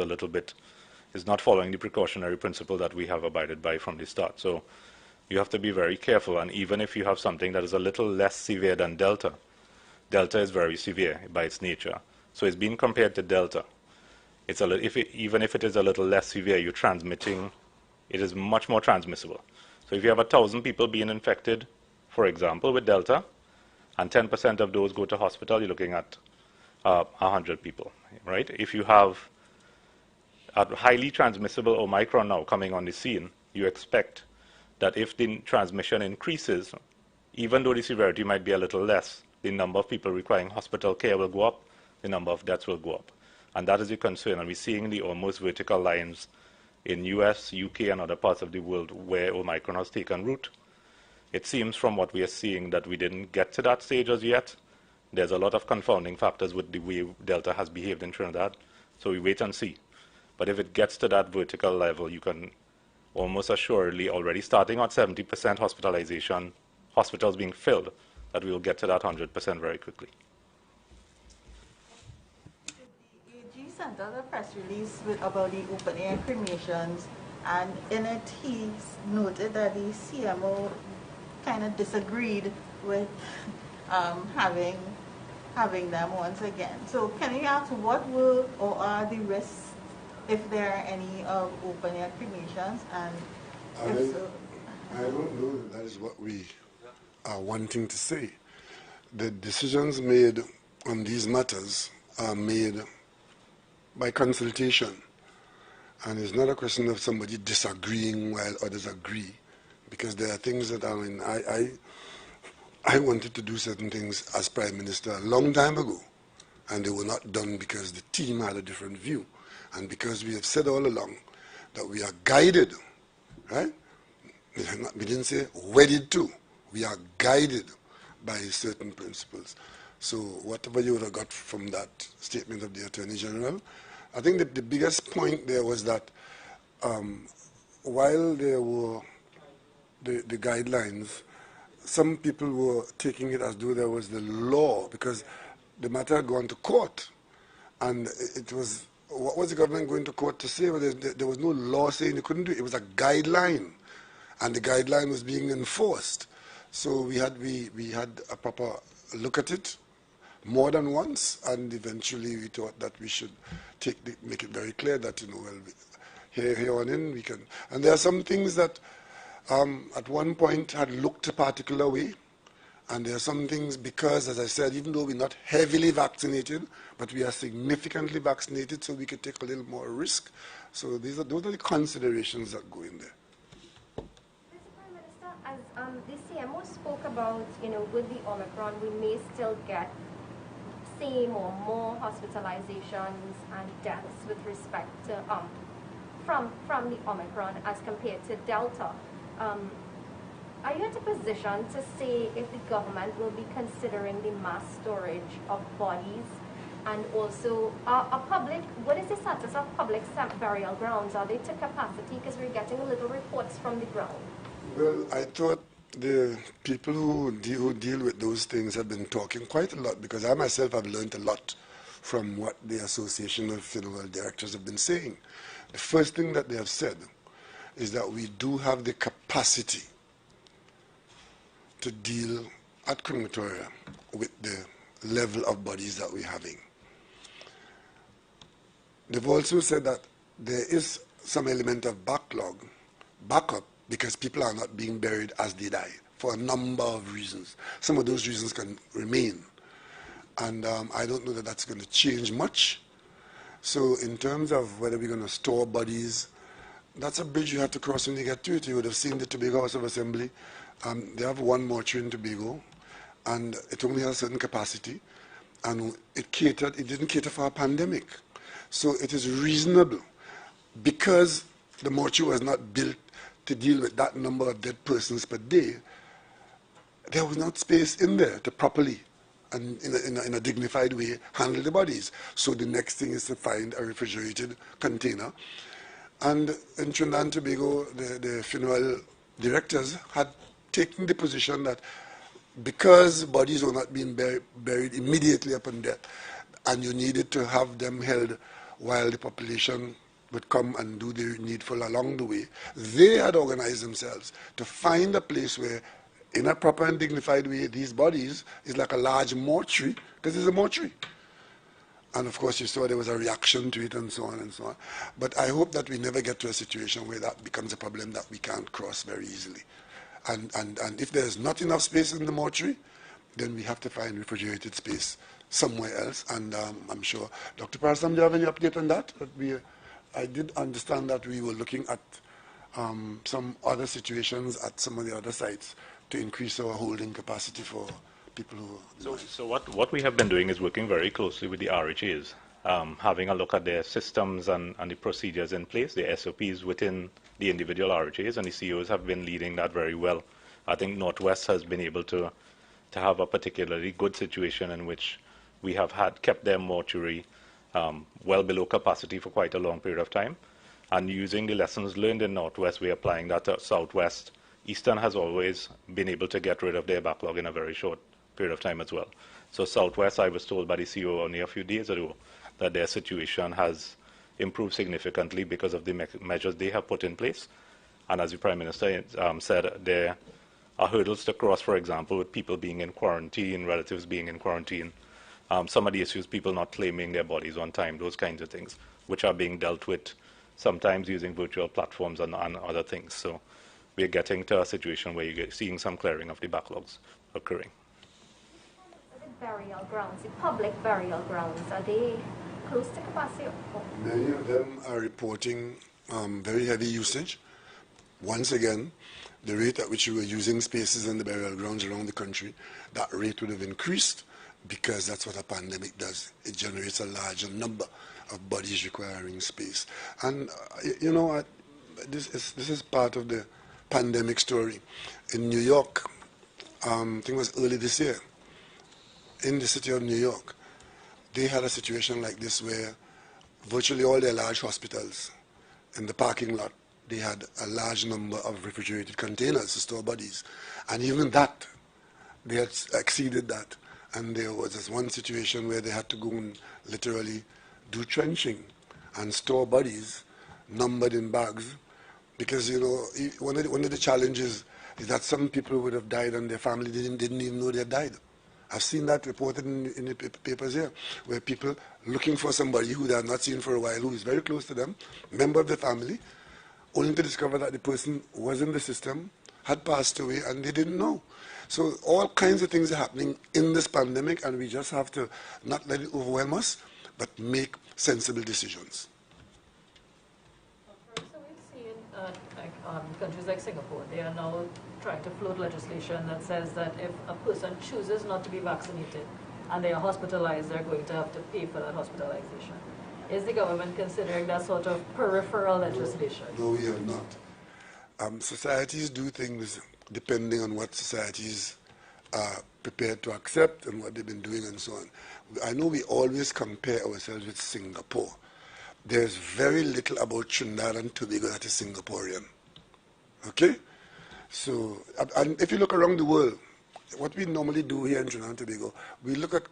not following the precautionary principle that we have abided by from the start. So you have to be very careful, and even if you have something that is a little less severe than Delta, Delta is very severe by its nature. So it's being compared to Delta. Even if it is a little less severe, you're transmitting, it is much more transmissible. So if you have 1,000 people being infected, for example, with Delta, and 10% of those go to hospital, you're looking at 100 people, right? If you have a highly transmissible Omicron now coming on the scene, you expect that if the transmission increases, even though the severity might be a little less, the number of people requiring hospital care will go up, the number of deaths will go up. And that is the concern. And we're seeing the almost vertical lines in US, UK, and other parts of the world where Omicron has taken root. It seems from what we are seeing that we didn't get to that stage as yet. There's a lot of confounding factors with the way Delta has behaved in Trinidad. So we wait and see. But if it gets to that vertical level, you can almost assuredly, already starting at 70% hospitalization, hospitals being filled, that we will get to that 100% very quickly. The AG sent out a press release about the open-air cremations, and in it he noted that the CMO kind of disagreed with having them once again. So can you ask what were or are the risks, if there are any, of open-air cremations, and if so? I don't know that is what we are wanting to say. The decisions made on these matters are made by consultation. And it's not a question of somebody disagreeing while others agree, because there are things that, I wanted to do certain things as Prime Minister a long time ago, and they were not done because the team had a different view. And because we have said all along that we are guided, right? We didn't say wedded to. We are guided by certain principles. So whatever you would have got from that statement of the Attorney General, I think the biggest point there was that while there were the guidelines, some people were taking it as though there was the law, because the matter had gone to court. And it was, what was the government going to court to say? Well, there was no law saying they couldn't do it. It was a guideline, and the guideline was being enforced. So we had a proper look at it more than once, and eventually we thought that we should make it very clear that, well, here on in we can. And there are some things that at one point had looked a particular way, and there are some things because, as I said, even though we're not heavily vaccinated, but we are significantly vaccinated, so we could take a little more risk. So those are the considerations that go in there. Mr. Prime Minister, as the CMO spoke about, with the Omicron, we may still get same or more hospitalizations and deaths with respect to from the Omicron as compared to Delta. Are you in a position to say if the government will be considering the mass storage of bodies, and also what is the status of public burial grounds? Are they to capacity? Because we're getting little reports from the ground. Well, I thought the people who deal with those things have been talking quite a lot, because I myself have learned a lot from what the Association of Funeral Directors have been saying. The first thing that they have said is that we do have the capacity to deal at crematoria with the level of bodies that we're having. They've also said that there is some element of backup, because people are not being buried as they die for a number of reasons. Some of those reasons can remain. And I don't know that that's going to change much. So in terms of whether we're going to store bodies, that's a bridge you have to cross when you get to it. You would have seen the Tobago House of Assembly. They have one mortuary in Tobago, and it only has a certain capacity, and it didn't cater for a pandemic. So it is reasonable, because the mortuary was not built to deal with that number of dead persons per day. There was not space in there to properly and in a dignified way handle the bodies. So the next thing is to find a refrigerated container. And in Trinidad and Tobago, the funeral directors had taken the position that because bodies were not being buried immediately upon death, and you needed to have them held while the population would come and do the needful along the way, they had organized themselves to find a place where, in a proper and dignified way, these bodies is like a large mortuary, because it's a mortuary. And of course, you saw there was a reaction to it and so on and so on. But I hope that we never get to a situation where that becomes a problem that we can't cross very easily. And if there's not enough space in the mortuary, then we have to find refrigerated space somewhere else. And I'm sure, Dr. Parasam, do you have any update on that? I did understand that we were looking at some other situations at some of the other sites to increase our holding capacity for people who... So what we have been doing is working very closely with the RHAs, having a look at their systems and the procedures in place, the SOPs within the individual RHAs, and the CEOs have been leading that very well. I think Northwest has been able to have a particularly good situation in which we have kept their mortuary well below capacity for quite a long period of time. And using the lessons learned in Northwest, we're applying that to Southwest. Eastern has always been able to get rid of their backlog in a very short period of time as well. So Southwest, I was told by the CEO only a few days ago that their situation has improved significantly because of the measures they have put in place. And as the Prime Minister said, there are hurdles to cross, for example, with people being in quarantine, relatives being in quarantine, some of the issues, people not claiming their bodies on time, those kinds of things, which are being dealt with sometimes using virtual platforms and other things. So we're getting to a situation where you're seeing some clearing of the backlogs occurring. The burial grounds, the public burial grounds, are they close to capacity? Many of them are reporting very heavy usage. Once again, the rate at which we were using spaces in the burial grounds around the country, that rate would have increased because that's what a pandemic does. It generates a larger number of bodies requiring space. And you know what, this is part of the pandemic story. In New York, I think it was early this year, in the city of New York, they had a situation like this where virtually all their large hospitals in the parking lot, they had a large number of refrigerated containers to store bodies. And even that, they had exceeded that. And there was this one situation where they had to go and literally do trenching and store bodies numbered in bags. Because, you know, one of the challenges is that some people would have died and their family didn't even know they had died. I've seen that reported in the papers here, where people looking for somebody who they have not seen for a while, who is very close to them, member of the family, only to discover that the person was in the system, had passed away, and they didn't know. So all kinds of things are happening in this pandemic, and we just have to not let it overwhelm us, but make sensible decisions. So we've seen countries like Singapore, they are now trying to float legislation that says that if a person chooses not to be vaccinated and they are hospitalized, they're going to have to pay for that hospitalization. Is the government considering that sort of peripheral legislation? No, we have not. Societies do things depending on what societies are prepared to accept and what they've been doing and so on. I know we always compare ourselves with Singapore. There's very little about Trinidad and Tobago that is Singaporean. Okay? So, and if you look around the world, what we normally do here in Trinidad and Tobago, we look at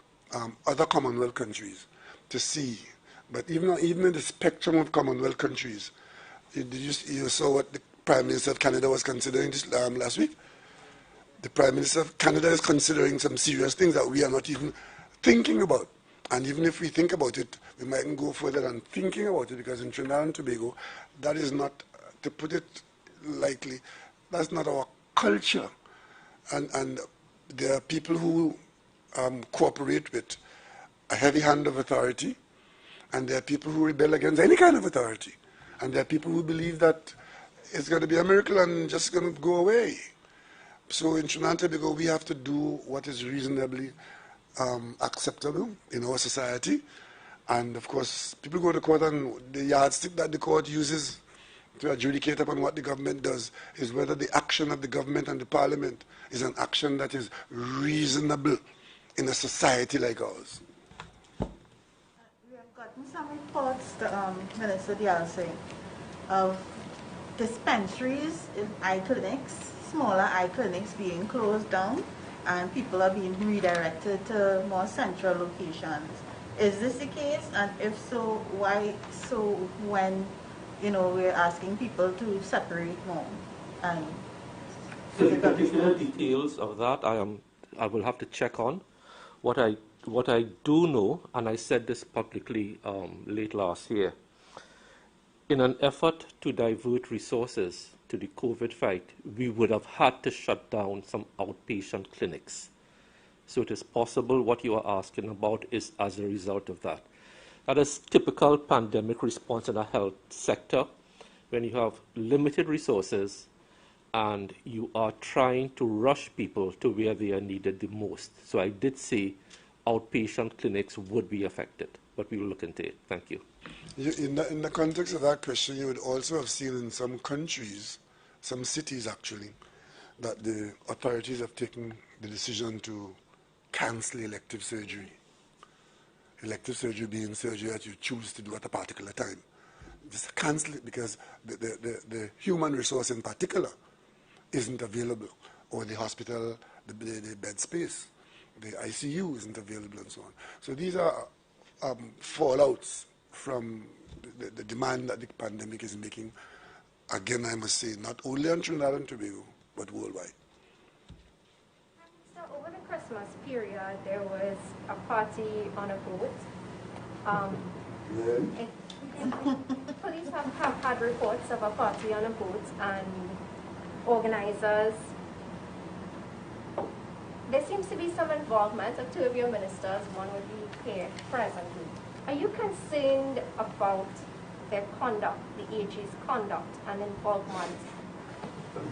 other Commonwealth countries to see. But even in the spectrum of Commonwealth countries, you saw what the Prime Minister of Canada was considering this last week. The Prime Minister of Canada is considering some serious things that we are not even thinking about. And even if we think about it, we mightn't go further than thinking about it, because in Trinidad and Tobago, that is not, to put it lightly, that's not our culture. And there are people who cooperate with a heavy hand of authority, and there are people who rebel against any kind of authority. And there are people who believe that it's going to be a miracle and just going to go away. So in Trinidad and Tobago, we have to do what is reasonably acceptable in our society. And of course, people go to court, and the yardstick that the court uses to adjudicate upon what the government does is whether the action of the government and the parliament is an action that is reasonable in a society like ours. We have gotten some reports, Minister Dialsing, of dispensaries in eye clinics, smaller eye clinics being closed down, and people are being redirected to more central locations. Is this the case? And if so, why so when, we're asking people to separate more? And So the particular details of that, I will have to check on. What I do know, and I said this publicly late last year, in an effort to divert resources to the COVID fight, we would have had to shut down some outpatient clinics. So it is possible what you are asking about is as a result of that. That is typical pandemic response in the health sector, when you have limited resources and you are trying to rush people to where they are needed the most. So I did say outpatient clinics would be affected, but we will look into it. Thank you. In the context of that question, you would also have seen in some countries, some cities actually, that the authorities have taken the decision to cancel elective surgery. Elective surgery being surgery that you choose to do at a particular time. Just cancel it because the human resource in particular isn't available, or the hospital, the bed space, the ICU isn't available, and so on. So these are fallouts from the demand that the pandemic is making, again, I must say, not only on Trinidad and Tobago, but worldwide. So over the Christmas period, there was a party on a boat. Police have had reports of a party on a boat, and organizers, there seems to be some involvement of two of your ministers. One would be here presently. Are you concerned about their conduct, the AG's conduct and involvement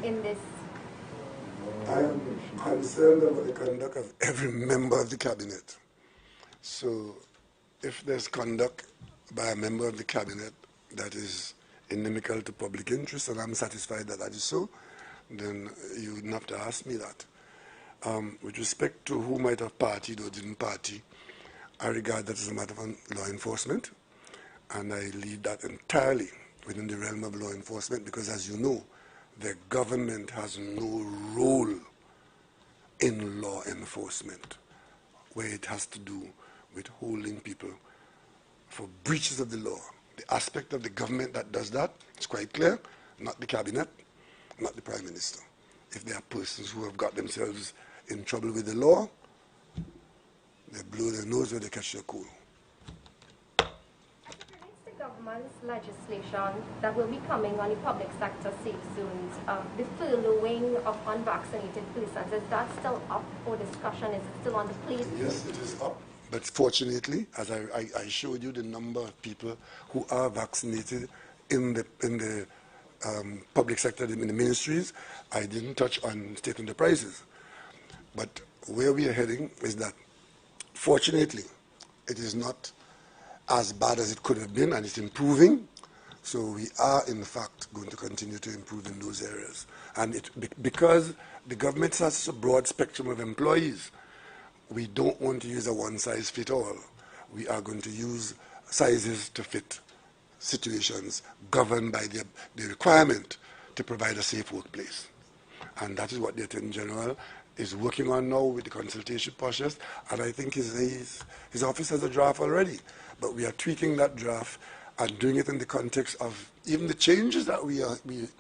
in this? I am concerned about the conduct of every member of the cabinet. So if there's conduct by a member of the cabinet that is inimical to public interest, and I'm satisfied that that is so, then you wouldn't have to ask me that. With respect to who might have partied or didn't party, I regard that as a matter of law enforcement, and I leave that entirely within the realm of law enforcement because, as you know, the government has no role in law enforcement where it has to do with holding people for breaches of the law. The aspect of the government that does that is quite clear, not the cabinet, not the Prime Minister. If there are persons who have got themselves in trouble with the law, they blow their nose where they catch their cold. As it relates to government's legislation that will be coming on the public sector safe zones, the furloughing of unvaccinated persons, is that still up for discussion? Is it still on the plate? Yes, it is up. But fortunately, as I showed you the number of people who are vaccinated in the public sector, in the ministries, I didn't touch on state enterprises. But where we are heading is that, fortunately, it is not as bad as it could have been, and it's improving. So we are, in fact, going to continue to improve in those areas. And because the government has such a broad spectrum of employees, we don't want to use a one-size-fits-all. We are going to use sizes to fit situations governed by the requirement to provide a safe workplace. And that is what the Attorney General is working on now with the consultation process, and I think his office has a draft already. But we are tweaking that draft and doing it in the context of even the changes that we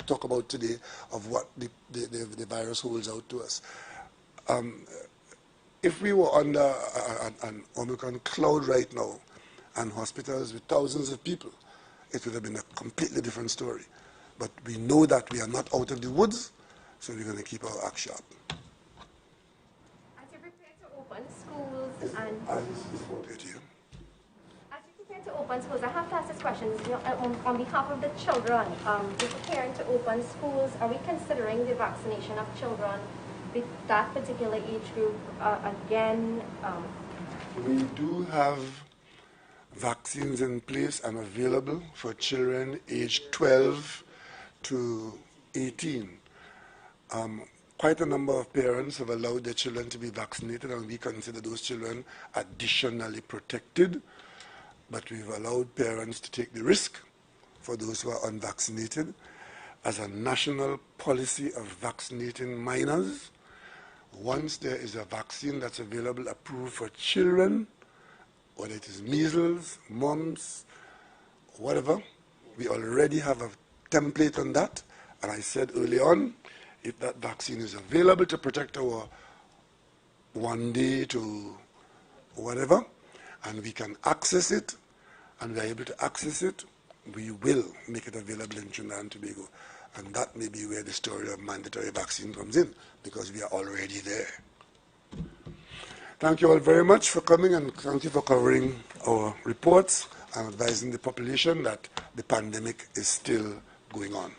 talk about today of what the virus holds out to us. If we were under an Omicron cloud right now and hospitals with thousands of people, it would have been a completely different story. But we know that we are not out of the woods, so we're going to keep our act sharp. As you prepare to open schools As you prepare to open schools, I have to ask this question on behalf of the children. We're preparing to open schools. Are we considering the vaccination of children with that particular age group again? We do have vaccines in place and available for children aged 12 to 18. Quite a number of parents have allowed their children to be vaccinated, and we consider those children additionally protected. But we've allowed parents to take the risk for those who are unvaccinated. As a national policy of vaccinating minors, once there is a vaccine that's available, approved for children whether it is measles, mumps, whatever, we already have a template on that. And I said early on, if that vaccine is available to protect our 1 day to whatever, and we can access it, and we are able to access it, we will make it available in Trinidad and Tobago. And that may be where the story of mandatory vaccine comes in, because we are already there. Thank you all very much for coming, and thank you for covering our reports and advising the population that the pandemic is still going on.